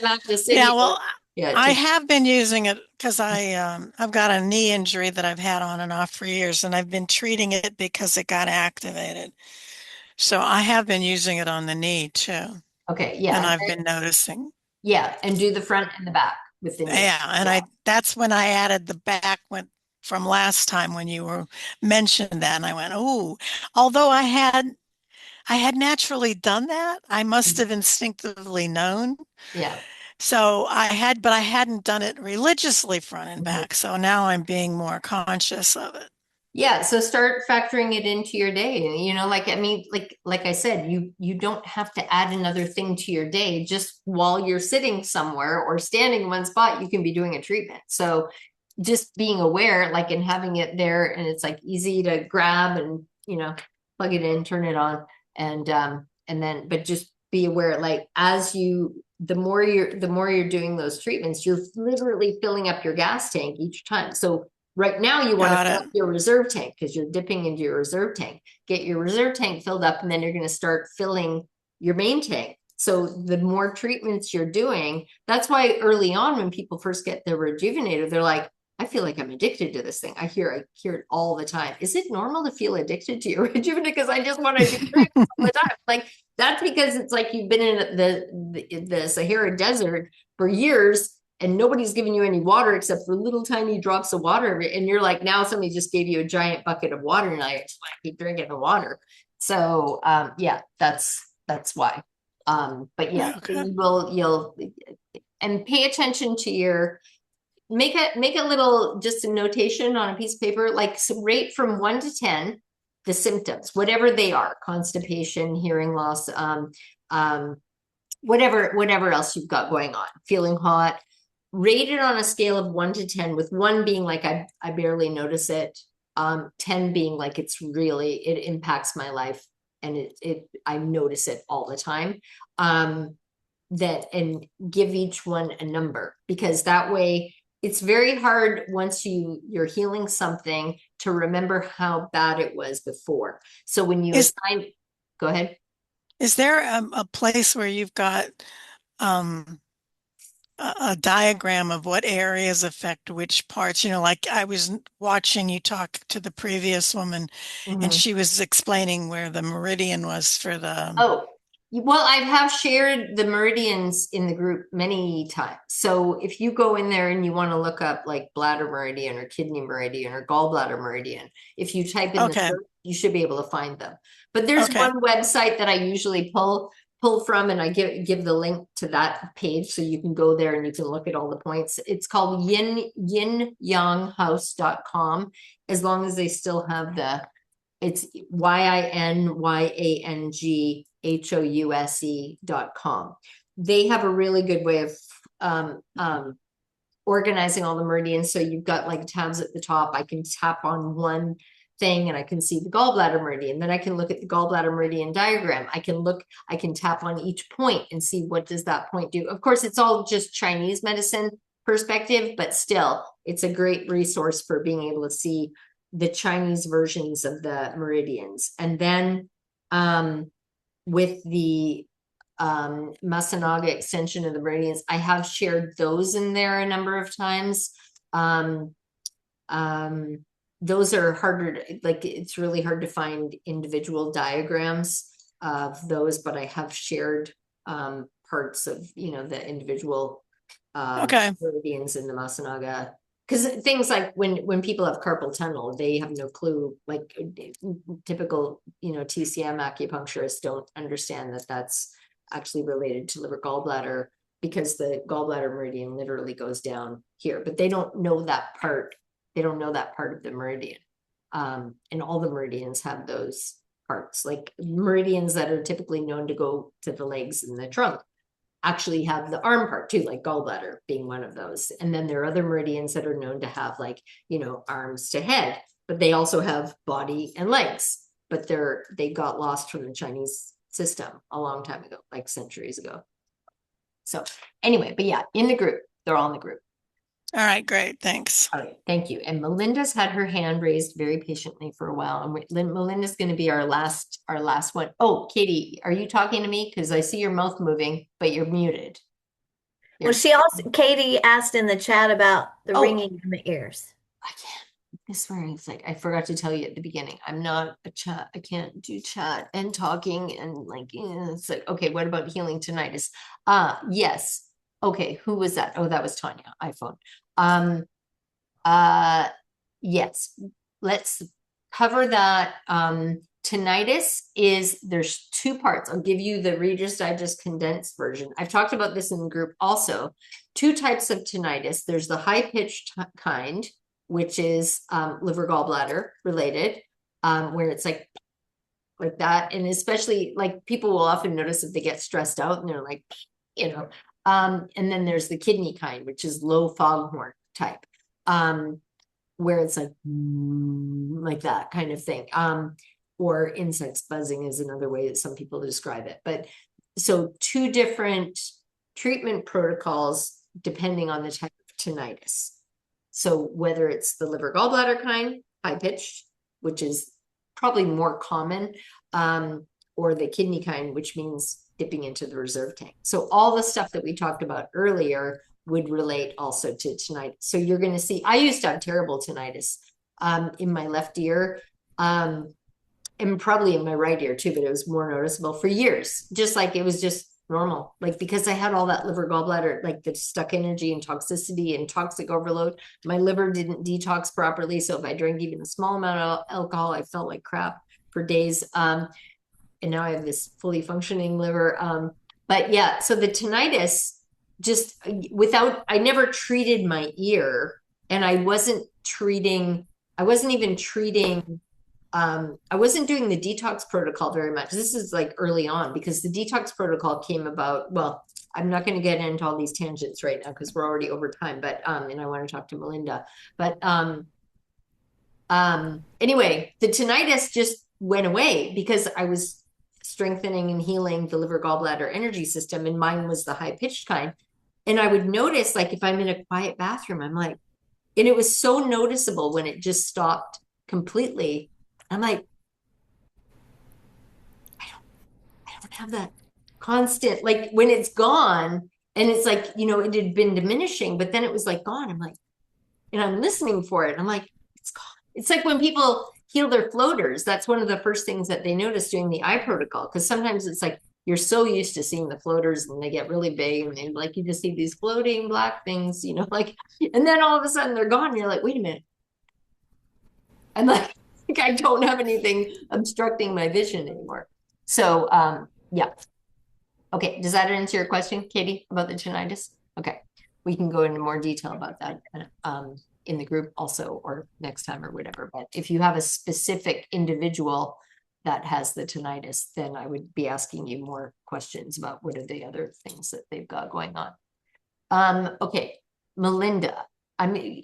out to city. Yeah, well, Yeah, I have been using it because I've got a knee injury that I've had on and off for years, and I've been treating it because it got activated. So I have been using it on the knee too, okay, and yeah, I've been noticing. yeah, and do the front and the back with the knee. Yeah, and Yeah. that's when I added the back went from last time when you were mentioned that, and I went, "Oh, although I had naturally done that, I must have instinctively known." Yeah. So but I hadn't done it religiously front and Mhm. back. So now I'm being more conscious of it. Yeah, so start factoring it into your day. And like I said, you don't have to add another thing to your day. Just while you're sitting somewhere or standing in one spot, you can be doing a treatment. So just being aware, like, and having it there, and it's like easy to grab and plug it in, turn it on, and then but just be aware, like, the more you're doing those treatments, you're literally filling up your gas tank each time. So right now you want to Got fill it. up your reserve tank because you're dipping into your reserve tank. Get your reserve tank filled up, and then you're going to start filling your main tank. So the more treatments you're doing, that's why early on when people first get their REDjuvenator, they're like, I feel like I'm addicted to this thing. I hear it all the time. Is it normal to feel addicted to your REDjuvenator? Because I just want to do treatments all the time. Like, that's because it's like you've been in the Sahara Desert for years, and nobody's giving you any water except for little tiny drops of water. And you're like, now somebody just gave you a giant bucket of water, and I just want to keep drinking the water. So yeah, that's why. But yeah, Okay. you'll and pay attention to your make a little, just a notation on a piece of paper, like, so rate from 1 to 10 the symptoms, whatever they are: constipation, hearing loss, whatever else you've got going on, feeling hot. Rate it on a scale of 1 to 10, with 1 being like I barely notice it, 10 being like it impacts my life, and I notice it all the time. And give each one a number, because that way it's very hard once you're healing something to remember how bad it was before. So when you assign, go ahead. Is there a place where you've got um, a diagram of what areas affect which parts? Like I was watching you talk to the previous woman, and Mhm. she was explaining where the meridian was for the. Oh, well, I have shared the meridians in the group many times. So if you go in there and you want to look up like bladder meridian or kidney meridian or gallbladder meridian, if you type in the Okay. search, you should be able to find them. But there's Okay. one website that I usually pull from, and I give the link to that page so you can go there and you can look at all the points. It's called yinyanghouse.com, as long as they still have it's YINYANGHOUSE.com. they have a really good way of organizing all the meridians. So you've got like tabs at the top. I can tap on one thing and I can see the gallbladder meridian. Then I can look at the gallbladder meridian diagram. I can tap on each point and see what does that point do. Of course, it's all just Chinese medicine perspective, but still, it's a great resource for being able to see the Chinese versions of the meridians. And then with the Masanaga extension of the meridians, I have shared those in there a number of times. Those are harder to, like, it's really hard to find individual diagrams of those, but I have shared parts of, you know, the individual meridians in the Masanaga. Because things like when people have carpal tunnel, they have no clue, like typical, you know, TCM acupuncturists don't understand that that's actually related to liver gallbladder, because the gallbladder meridian literally goes down here, but they don't know that part. They don't know that part of the meridian. And all the meridians have those parts, like meridians that are typically known to go to the legs and the trunk actually have the arm part too, like gallbladder being one of those. And then there are other meridians that are known to have, like, you know, arms to head, but they also have body and legs, but they got lost from the Chinese system a long time ago, like centuries ago. So anyway, but yeah, in the group, they're all in the group. All right, great. Thanks. All right, thank you. And Melinda's had her hand raised very patiently for a while. And Melinda's going to be our last one. Oh, Katie, are you talking to me? Because I see your mouth moving, but you're muted. Well, Katie asked in the chat about the ringing in the ears. I swear, it's like, I forgot to tell you at the beginning, I'm not a chat. I can't do chat and talking and like, it's like, okay, what about healing tinnitus? Yes. Okay, who was that? Oh, that was Tanya, iPhone. Yes, let's cover that. Tinnitus there's two parts. I'll give you the Reader's Digest condensed version. I've talked about this in the group also. Two types of tinnitus. There's the high-pitched kind, which is liver gallbladder related, where it's like that. And especially, like, people will often notice if they get stressed out and they're like, you know, and then there's the kidney kind, which is low foghorn type, where it's like that kind of thing. Or insects buzzing is another way that some people describe it. But so two different treatment protocols depending on the type of tinnitus. So whether it's the liver gallbladder kind, high pitched, which is probably more common, or the kidney kind, which means dipping into the reserve tank. So all the stuff that we talked about earlier would relate also to tinnitus. So you're going to see, I used to have terrible tinnitus in my left ear, and probably in my right ear too, but it was more noticeable for years. Just like it was just normal, like because I had all that liver gallbladder, like the stuck energy and toxicity and toxic overload. My liver didn't detox properly. So if I drank even a small amount of alcohol, I felt like crap for days. And now I have this fully functioning liver. But yeah, so the tinnitus, just I never treated my ear, and I wasn't doing the detox protocol very much. This is like early on, because the detox protocol came about, well, I'm not going to get into all these tangents right now because we're already over time, but and I want to talk to Melinda. But anyway, the tinnitus just went away because I was strengthening and healing the liver gallbladder energy system, and mine was the high pitched kind. And I would notice, like, if I'm in a quiet bathroom, I'm like, and it was so noticeable when it just stopped completely. I'm like, I don't have that constant, like when it's gone and it's like, you know, it had been diminishing, but then it was like gone. I'm like, and I'm listening for it. I'm like, it's gone. It's like when people heal their floaters, that's one of the first things that they notice doing the eye protocol. Because sometimes it's like, you're so used to seeing the floaters and they get really big and they, like, you just see these floating black things, you know, like, and then all of a sudden they're gone. And you're like, wait a minute. I'm like, I don't have anything obstructing my vision anymore. So, yeah. Okay. Does that answer your question, Katie, about the tinnitus? Okay. We can go into more detail about that in the group also, or next time or whatever. But if you have a specific individual that has the tinnitus, then I would be asking you more questions about what are the other things that they've got going on. Okay, Melinda. I mean,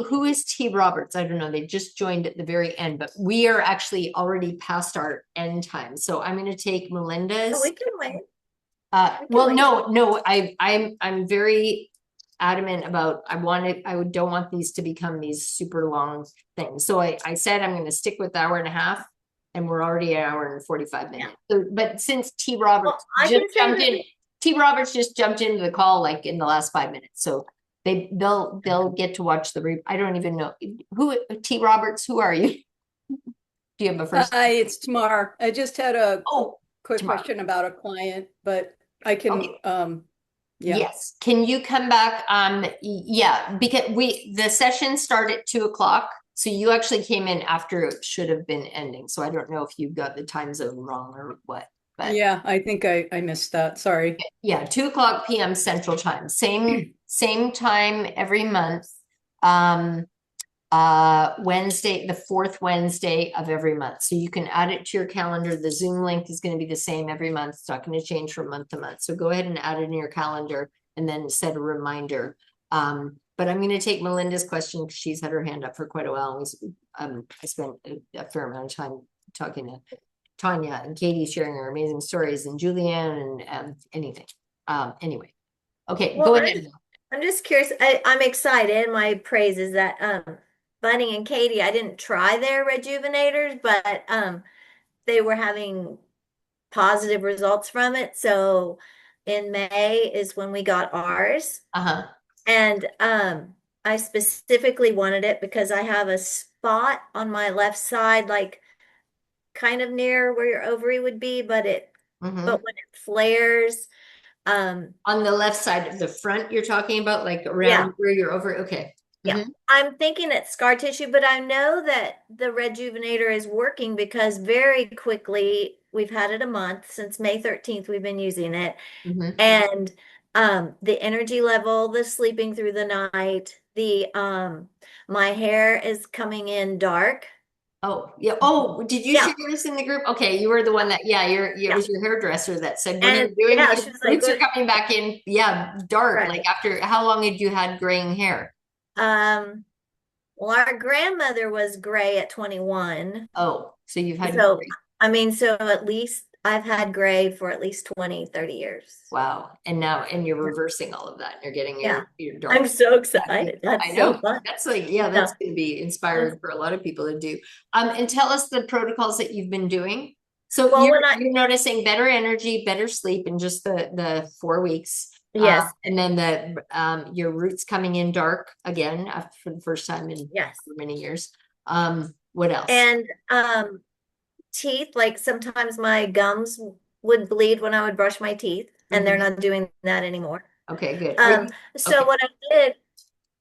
who is T Roberts? I don't know. They just joined at the very end, but we are actually already past our end time. So I'm going to take Melinda's. Oh, we can wait. Well, no, I'm very adamant about, I don't want these to become these super long things. So I said I'm going to stick with the hour and a half, and we're already an hour and 45 minutes. So, but since T Roberts T Roberts just jumped into the call like in the last 5 minutes. So they'll get to watch I don't even know who T Roberts, who are you? Do you have a first? Hi, it's Tamar. I just had a quick Tamar. question about a client, but I can yeah. Yes. Can you come back? Yeah, because the session started at 2:00. So you actually came in after it should have been ending. So I don't know if you got the time zone wrong or what. But Yeah, I think I missed that. Sorry. yeah, 2:00 p.m. Central Time. Same time every month. Wednesday, the fourth Wednesday of every month. So you can add it to your calendar. The Zoom link is going to be the same every month. It's not going to change from month to month. So go ahead and add it in your calendar and then set a reminder. But I'm going to take Melinda's question because she's had her hand up for quite a while. I spent a fair amount of time talking to Tanya and Katie, sharing her amazing stories, and Julianne and anything. Anyway, okay, Well, go ahead. I'm just curious. I'm excited. My praise is that Bunny and Katie, I didn't try their REDjuvenators, but they were having positive results from it. So in May is when we got ours. And I specifically wanted it because I have a spot on my left side, like kind of near where your ovary would be, but but when it flares, on the left side of the front, you're talking about, like around where you're over. Okay. Yeah, I'm thinking it's scar tissue, but I know that the REDjuvenator is working because very quickly, we've had it a month since May 13th, we've been using it. And the energy level, the sleeping through the night, my hair is coming in dark. Oh, yeah. Oh, did you share this in the group? Okay, you were the one that, it was your hairdresser that said, what are you doing? Yeah, she was like, roots are coming back in, dark. Right. Like after, how long had you had graying hair? Well, our grandmother was gray at 21. Oh, so you've had So, gray. I mean, so at least I've had gray for at least 20, 30 years. Wow. And you're reversing all of that. You're getting your dark. I'm so excited. That's I know. So fun. That's like, that's going to be inspiring for a lot of people to do. And tell us the protocols that you've been doing. So you're noticing better energy, better sleep in just the 4 weeks. Yes. And then your roots coming in dark again for the first time in many years. What else? And teeth, like sometimes my gums would bleed when I would brush my teeth, and they're not doing that anymore. Okay, good. So what I did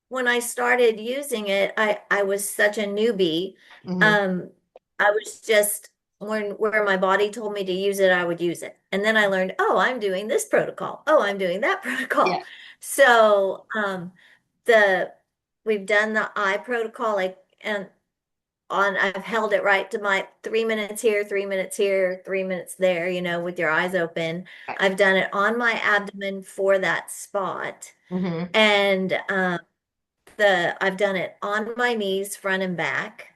when I started using it, I was such a newbie. I was just where my body told me to use it, I would use it. And then I learned, oh, I'm doing this protocol. Oh, I'm doing that protocol. Yeah. So we've done the eye protocol, I've held it right to my 3 minutes here, 3 minutes here, 3 minutes there, with your eyes open. I've done it on my abdomen for that spot. And I've done it on my knees, front and back,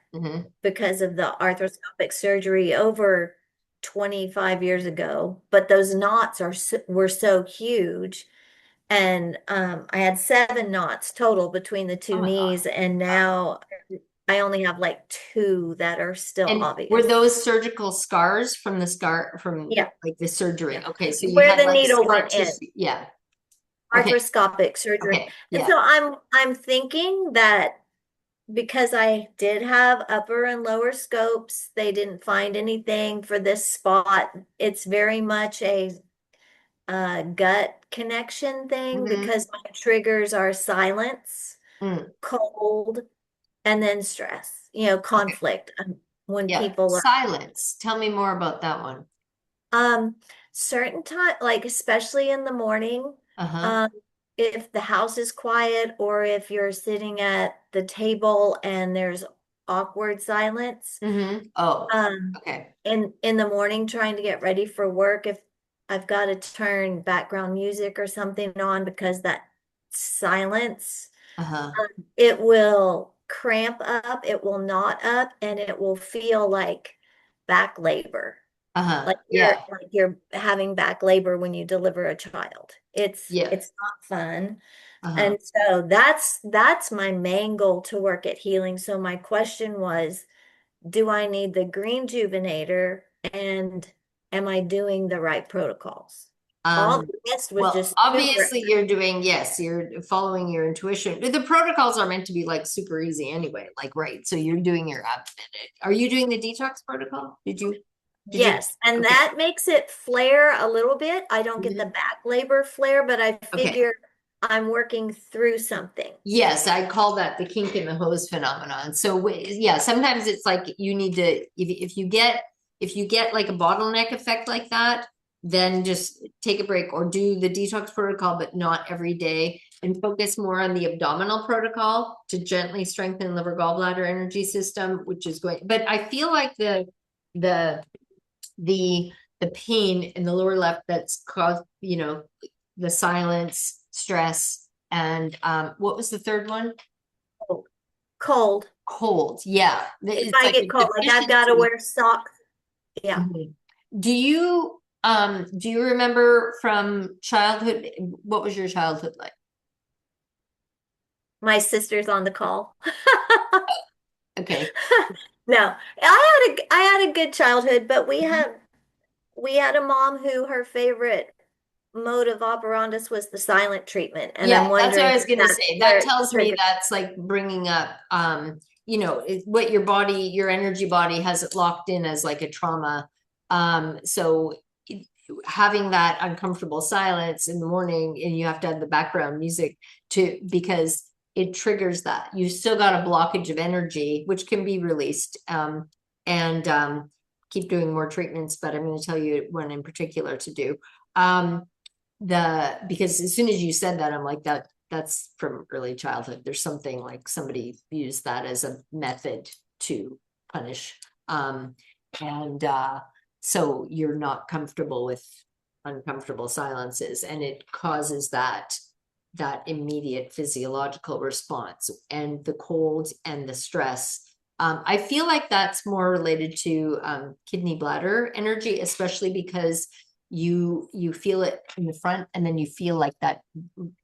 because of the arthroscopic surgery over 25 years ago. But those knots were so huge. And I had 7 knots total between the two knees. And now I only have like 2 that are still obvious. Were those surgical scars from the like the surgery? Yeah. Okay, so you where had the like needle went in. Yeah. Arthroscopic surgery. Okay. And so I'm thinking that because I did have upper and lower scopes, they didn't find anything for this spot. It's very much a gut connection thing because my triggers are silence, cold, and then stress, conflict. When people silence. Tell me more about that one. Certain time, like especially in the morning, if the house is quiet or if you're sitting at the table and there's awkward silence. Oh, Um, okay. in the morning trying to get ready for work, if I've got to turn background music or something on because that silence, it will cramp up, it will knot up, and it will feel like back labor. Like Yeah. you're having back labor when you deliver a child. Yeah. It's not fun. And so that's my main goal to work at healing. So my question was, do I need the GREENjuvenator, and am I doing the right protocols? All the rest was Well, just obviously you're doing, yes, you're following your intuition. The protocols are meant to be like super easy anyway, like, right. So you're doing your abdomen. Are you doing the detox protocol? Did you? Yes, and Okay. that makes it flare a little bit. I don't get the back labor flare, but I Okay. figure I'm working through something. Yes, I call that the kink in the hose phenomenon. So yeah, sometimes it's like you need to, if you get like a bottleneck effect like that, then just take a break or do the detox protocol, but not every day, and focus more on the abdominal protocol to gently strengthen liver gallbladder energy system, which is going. But I feel like the pain in the lower left that's caused, the silence, stress, and what was the third one? Cold. Cold. Yeah. If It's I like get a cold, like I've got to deficiency. wear socks. Yeah. Do you remember from childhood, what was your childhood like? My sister's on the call. Okay. No, I had a good childhood, but we had a mom who her favorite mode of operandus was the silent treatment, and Yeah, I'm that's what wondering I was if gonna that's say. where That it tells me triggered. that's like bringing up, what your body, your energy body has it locked in as like a trauma. So having that uncomfortable silence in the morning, and you have to have the background music because it triggers that. You still got a blockage of energy, which can be released. And keep doing more treatments, but I'm going to tell you one in particular to do. Because as soon as you said that, I'm like, that's from early childhood. There's something like somebody used that as a method to punish. And so you're not comfortable with uncomfortable silences, and it causes that immediate physiological response, and the cold and the stress. I feel like that's more related to kidney bladder energy, especially because you feel it in the front, and then you feel like that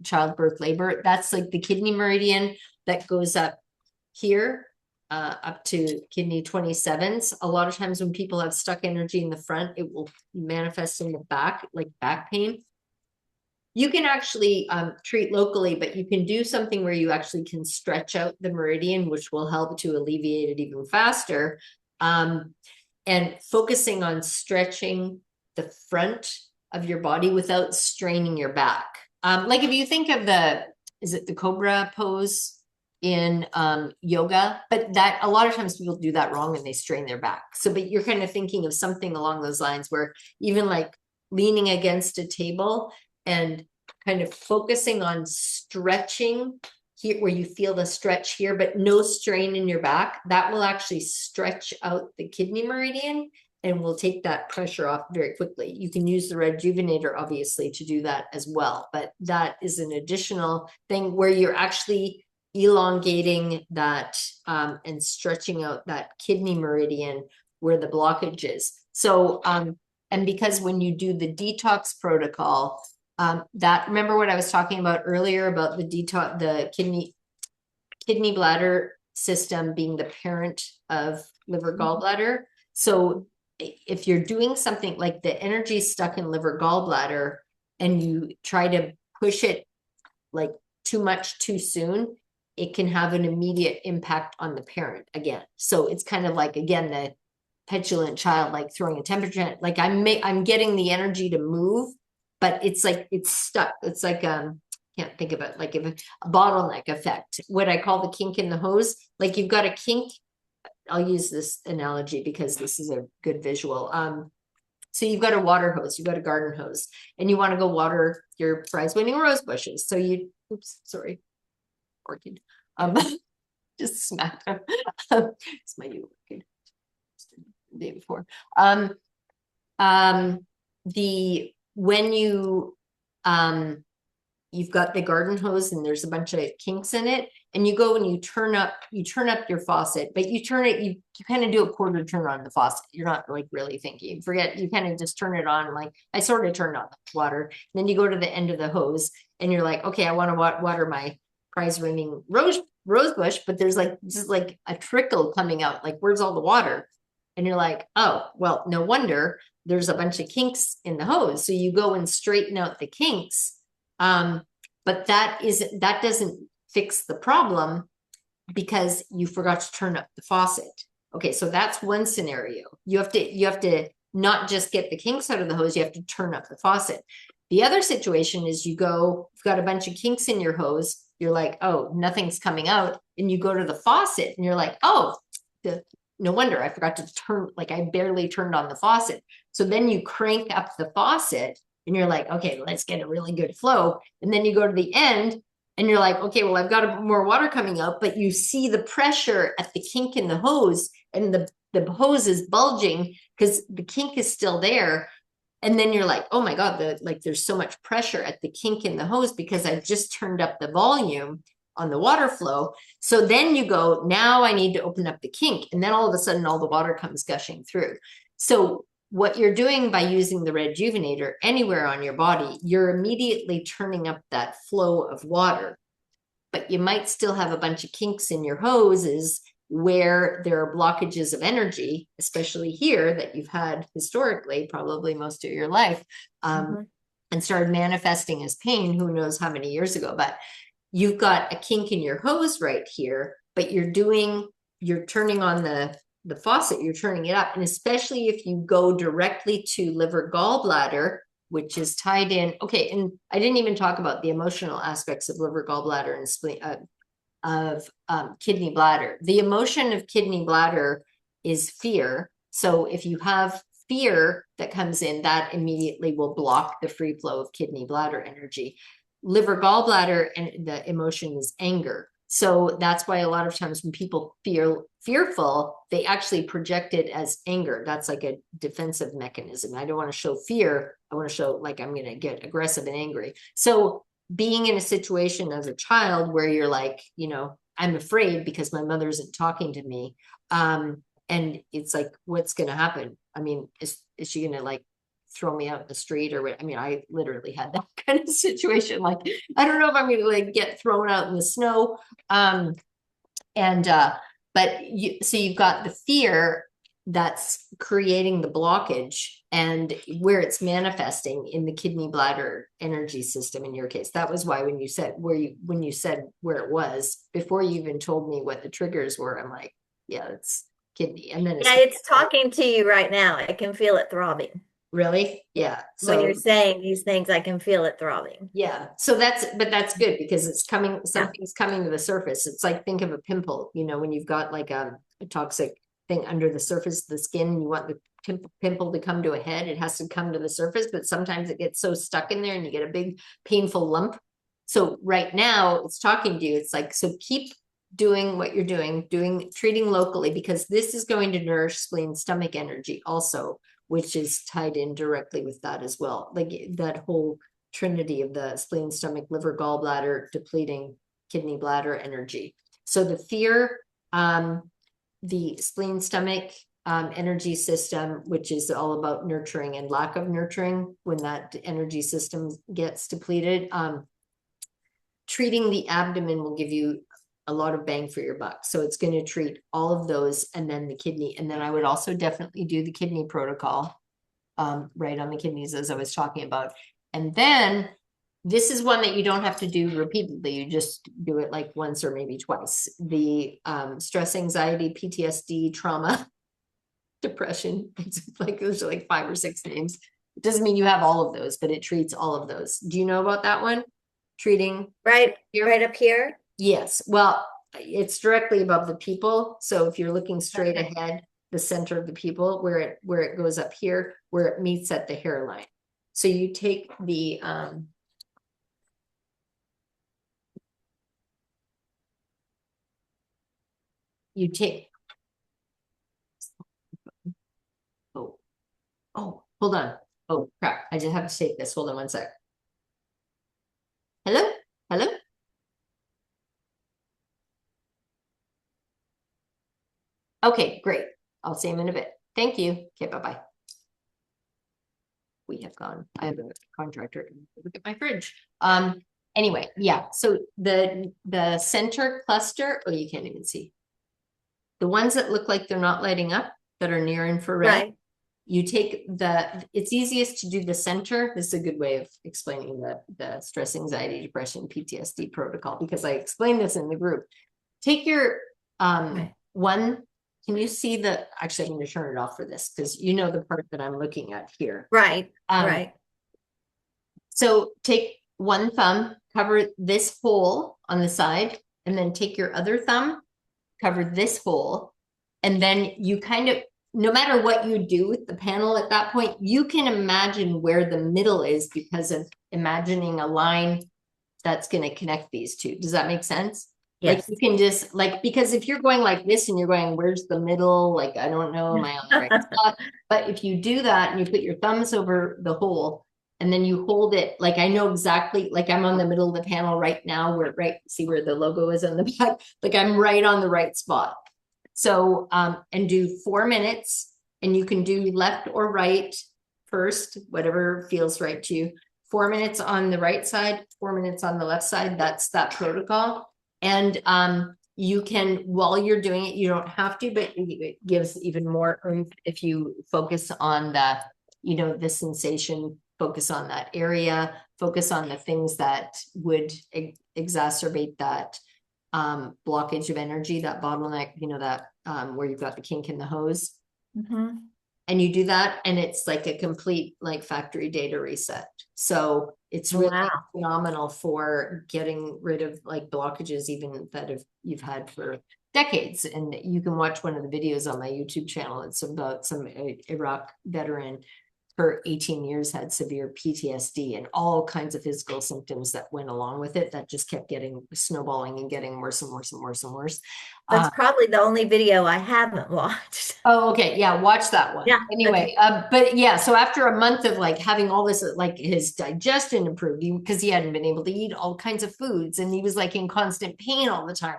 childbirth labor. That's like the kidney meridian that goes up here, up to kidney 27s. A lot of times when people have stuck energy in the front, it will manifest in the back, like back pain. You can actually treat locally, but you can do something where you actually can stretch out the meridian, which will help to alleviate it even faster. And focusing on stretching the front of your body without straining your back. Like if you think of is it the cobra pose in yoga? But that a lot of times people do that wrong and they strain their back. So, but you're kind of thinking of something along those lines where even like leaning against a table and kind of focusing on stretching here, where you feel the stretch here, but no strain in your back, that will actually stretch out the kidney meridian and will take that pressure off very quickly. You can use the REDjuvenator, obviously, to do that as well, but that is an additional thing where you're actually elongating that and stretching out that kidney meridian where the blockage is. So, and because when you do the detox protocol, remember what I was talking about earlier about the detox, the kidney bladder system being the parent of liver gallbladder. So if you're doing something like the energy stuck in liver gallbladder and you try to push it like too much too soon, it can have an immediate impact on the parent again. So it's kind of like, again, the petulant child, like throwing a temperature, like I'm getting the energy to move, but it's like, it's stuck. It's like, can't think of it, like a bottleneck effect, what I call the kink in the hose. Like you've got a kink. I'll use this analogy because this is a good visual. So you've got a water hose, you've got a garden hose, and you want to go water your prize winning rose bushes. So orchid. just smacked him. It's my new kid. The day before. When you've got the garden hose and there's a bunch of kinks in it, and you go and you turn up your faucet, but you turn it, you kind of do a quarter turn on the faucet. You're not like really thinking, forget, you kind of just turn it on. Like I sort of turned on the water. Then you go to the end of the hose and you're like, okay, I want to water my prize winning rose bush, but there's like just like a trickle coming out. Like, where's all the water? And you're like, oh, well, no wonder there's a bunch of kinks in the hose. So you go and straighten out the kinks. But that doesn't fix the problem because you forgot to turn up the faucet. Okay, so that's one scenario. You have to not just get the kinks out of the hose, you have to turn up the faucet. The other situation is you've got a bunch of kinks in your hose, you're like, oh, nothing's coming out, and you go to the faucet and you're like, oh, no wonder I forgot to turn, like I barely turned on the faucet. So then you crank up the faucet and you're like, okay, let's get a really good flow. And then you go to the end and you're like, okay, well, I've got more water coming out, but you see the pressure at the kink in the hose, and the hose is bulging because the kink is still there. And then you're like, oh my God, there's so much pressure at the kink in the hose because I just turned up the volume on the water flow. So then you go, now I need to open up the kink. And then all of a sudden, all the water comes gushing through. So what you're doing by using the REDjuvenator anywhere on your body, you're immediately turning up that flow of water, but you might still have a bunch of kinks in your hoses where there are blockages of energy, especially here that you've had historically, probably most of your life, and started manifesting as pain, who knows how many years ago, but you've got a kink in your hose right here, but you're turning on the faucet, you're turning it up. And especially if you go directly to liver gallbladder, which is tied in. Okay. And I didn't even talk about the emotional aspects of liver gallbladder and spleen, of kidney bladder. The emotion of kidney bladder is fear. So if you have fear that comes in, that immediately will block the free flow of kidney bladder energy. Liver gallbladder and the emotion is anger. So that's why a lot of times when people feel fearful, they actually project it as anger. That's like a defensive mechanism. I don't want to show fear. I want to show like I'm going to get aggressive and angry. So being in a situation as a child where you're like, I'm afraid because my mother isn't talking to me. And it's like, what's going to happen? I mean, is she going to like throw me out in the street or what? I mean, I literally had that kind of situation. Like, I don't know if I'm going to like get thrown out in the snow. So you've got the fear that's creating the blockage and where it's manifesting in the kidney bladder energy system. In your case, that was why when you said where it was before you even told me what the triggers were, I'm like, yeah, it's kidney. And then it's talking to you right now. I can feel it throbbing. Really? Yeah. So when you're saying these things, I can feel it throbbing. Yeah. So that's good because something's coming to the surface. It's like, think of a pimple, when you've got like a toxic thing under the surface of the skin and you want the pimple to come to a head, it has to come to the surface, but sometimes it gets so stuck in there and you get a big painful lump. So right now it's talking to you. It's like, so keep doing what you're doing, treating locally, because this is going to nourish spleen, stomach energy also, which is tied in directly with that as well. Like that whole trinity of the spleen, stomach, liver, gallbladder, depleting kidney bladder energy. So the fear, the spleen, stomach energy system, which is all about nurturing and lack of nurturing when that energy system gets depleted. Treating the abdomen will give you a lot of bang for your buck. So it's going to treat all of those and then the kidney. And then I would also definitely do the kidney protocol right on the kidneys as I was talking about. And then this is one that you don't have to do repeatedly. You just do it like once or maybe twice. The stress, anxiety, PTSD, trauma, depression. It's like there's like 5 or 6 names. It doesn't mean you have all of those, but it treats all of those. Do you know about that one? Treating right up here? Yes. Well, it's directly above the pupil. So if you're looking straight ahead, the center of the pupil, where it goes up here, where it meets at the hairline. So you take the you take, oh, hold on. Oh crap, I just have to take this. Hold on one sec. Hello? Hello? Okay, great. I'll see him in a bit. Thank you. Okay, bye-bye. We have gone. I have a contractor look at my fridge. Anyway, yeah. So the center cluster, oh, you can't even see. The ones that look like they're not lighting up, that are near infrared. Right. You take it's easiest to do the center. This is a good way of explaining the stress, anxiety, depression, PTSD protocol, because I explained this in the group. Take your one, can you see actually I'm going to turn it off for this because you know the part that I'm looking at here. Right. Right. So take one thumb, cover this hole on the side, and then take your other thumb, cover this hole, and then you kind of, no matter what you do with the panel at that point, you can imagine where the middle is because of imagining a line that's going to connect these two. Does that make sense? Yes. Like you can just because if you're going like this and you're going, where's the middle? Like, I don't know, am I on the right spot? But if you do that and you put your thumbs over the hole and then you hold it, like I know exactly, like I'm on the middle of the panel right now, see where the logo is on the back, like I'm right on the right spot. So, and do 4 minutes, and you can do left or right first, whatever feels right to you. 4 minutes on the right side, 4 minutes on the left side. That's that protocol. And you can, while you're doing it, you don't have to, but it gives even more oomph if you focus on the sensation, focus on that area, focus on the things that would exacerbate that blockage of energy, that bottleneck, where you've got the kink in the hose. Mm-hmm. And you do that, and it's like a complete factory data reset. So it's really phenomenal for getting rid of blockages even that you've had for decades. And you can watch one of the videos on my YouTube channel. It's about some Iraq veteran for 18 years had severe PTSD and all kinds of physical symptoms that went along with it that just kept snowballing and getting worse and worse and worse and worse. That's probably the only video I haven't watched. Oh, okay. Yeah. Watch that one. Yeah. Anyway, okay. But yeah, so after a month of having all this, his digestion improved because he hadn't been able to eat all kinds of foods and he was in constant pain all the time.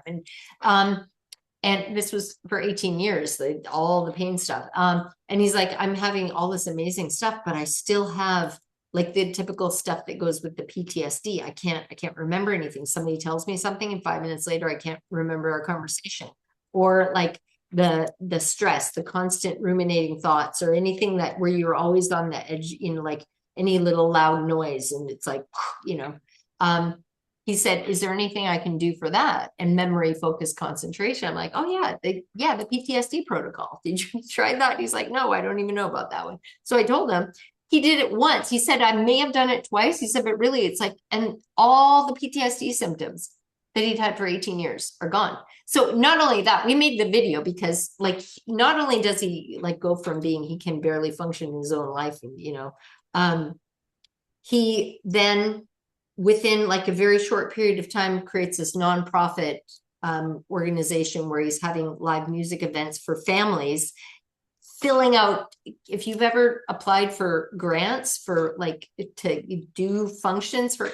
And this was for 18 years, all the pain stuff. And he's like, I'm having all this amazing stuff, but I still have the typical stuff that goes with the PTSD. I can't remember anything. Somebody tells me something and 5 minutes later, I can't remember our conversation. Or the stress, the constant ruminating thoughts, or anything where you're always on the edge, any little loud noise. And it's he said, is there anything I can do for that? And memory, focus, concentration. I'm like, oh yeah, the PTSD protocol. Did you try that? He's like, no, I don't even know about that one. So I told him. He did it once. He said, I may have done it twice. He said, but really it's and all the PTSD symptoms that he'd had for 18 years are gone. So not only that, we made the video because not only does he go from being, he can barely function in his own life. And, he then within a very short period of time creates this nonprofit organization where he's having live music events for families, filling out, if you've ever applied for grants for to do functions for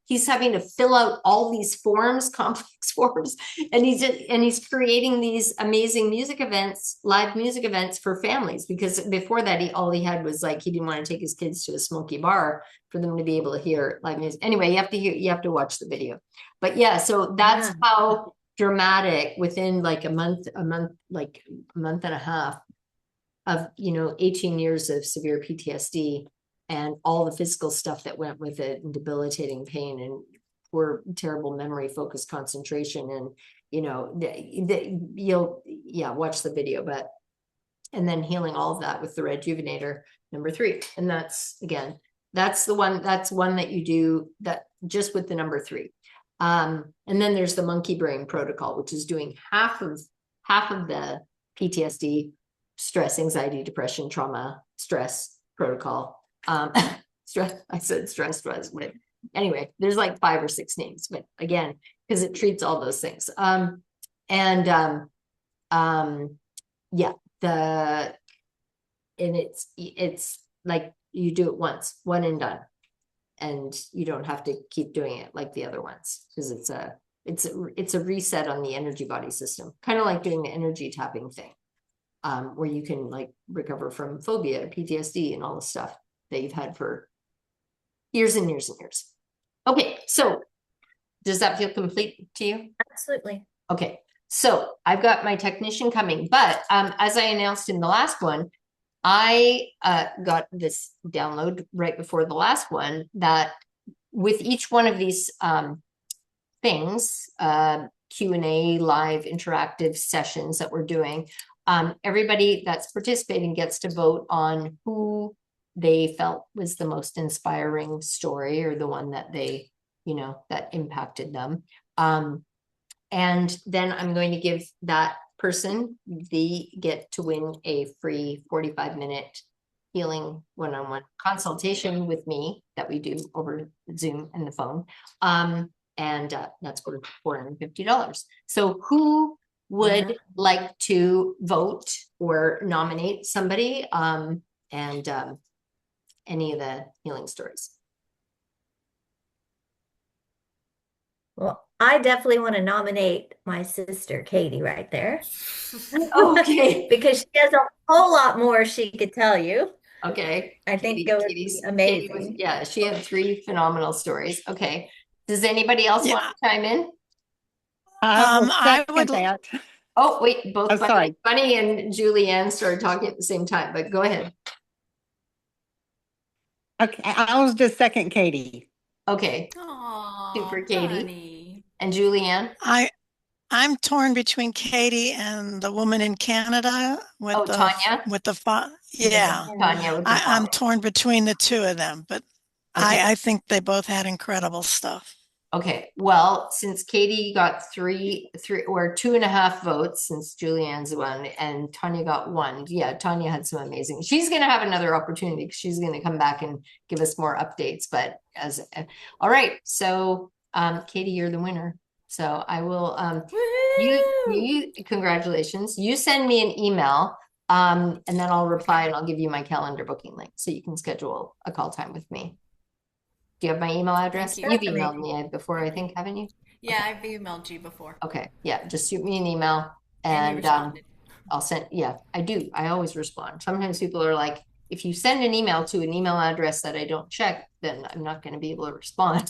he's having to fill out all these forms, complex forms, and he's creating these amazing music events, live music events for families, because before that all he had was he didn't want to take his kids to a smoky bar for them to be able to hear live music. Anyway, you have to watch the video. But yeah, so that's how dramatic within a month and a half of 18 years of severe PTSD and all the physical stuff that went with it, and debilitating pain and poor, terrible memory, focus, concentration, and watch the video. But and then healing all of that with the REDjuvenator number 3, and that's one that you do that just with the number 3. And then there's the monkey brain protocol, which is doing half of the PTSD, stress, anxiety, depression, trauma, stress protocol. Stress, I said stress, but anyway, there's 5 or 6 names, but again, because it treats all those things. yeah, and it's like you do it once, one and done. And you don't have to keep doing it like the other ones, because it's a reset on the energy body system, kind of like doing the energy tapping thing, where you can like recover from phobia, PTSD, and all the stuff that you've had for years and years and years. Okay, so does that feel complete to you? Absolutely. Okay, so I've got my technician coming, but as I announced in the last one, I got this download right before the last one that with each one of these things, Q&A, live interactive sessions that we're doing, everybody that's participating gets to vote on who they felt was the most inspiring story, or the one that they, that impacted them. And then I'm going to give that person get to win a free 45-minute healing one-on-one consultation with me that we do over Zoom and the phone. And that's worth $450. So who would like to vote or nominate somebody, and any of the healing stories? Well, I definitely want to nominate my sister, Katie, right there. Okay. Because she has a whole lot more she could tell you. Okay. I think it would be amazing. Yeah, she had 3 phenomenal stories. Okay. Does anybody else want to chime in? I would that. Oh, wait, both sorry. Bunny and Julianne started talking at the same time, but go ahead. Okay, I was just second Katie. Okay. Aww, Super Katie. Bunny. And Julianne? I'm torn between Katie and the woman in Canada with Tanya? with the yeah. Tanya with the I'm torn between the two of them, but okay. I think they both had incredible stuff. Okay, well, since Katie got 3 or 2.5 votes, since Julianne's won, and Tanya got 1. Yeah, Tanya had some amazing. She's going to have another opportunity because she's going to come back and give us more updates. But all right, so Katie, you're the winner. So I will you congratulations. You send me an email, and then I'll reply and I'll give you my calendar booking link so you can schedule a call time with me. Do you have my email address? You. You've emailed me before, I think, haven't you? Yeah, okay. I've emailed you before. Okay, yeah, just shoot me an email and I'll send, yeah, I do. I always respond. Sometimes people are like, if you send an email to an email address that I don't check, then I'm not going to be able to respond.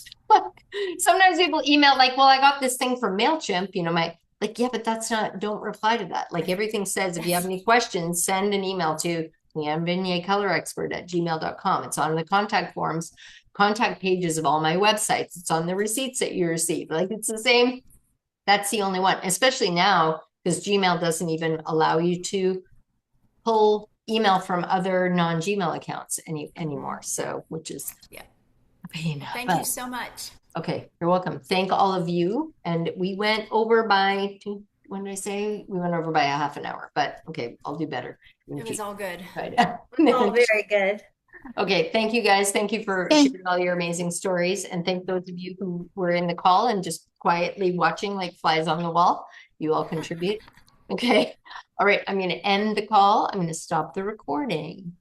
Sometimes people email like, well, I got this thing from MailChimp, like, yeah, but that's not, don't reply to that. Like everything says, if you have any questions, send an email to Leanne Venier color expert at gmail.com. It's on the contact forms. Contact pages of all my websites. It's on the receipts that you receive. Like it's the same. That's the only one, especially now because Gmail doesn't even allow you to pull email from other non-Gmail accounts anymore. So, which is a pain. Thank you so much. Okay, you're welcome. Thank all of you. And we went over by, when did I say? We went over by a half an hour, but okay, I'll do better. It was all good. All very good. Okay, thank you guys. Thank you for sharing all your amazing stories. And thank those of you who were in the call and just quietly watching like flies on the wall. You all contribute. Okay. All right. I'm going to end the call. I'm going to stop the recording.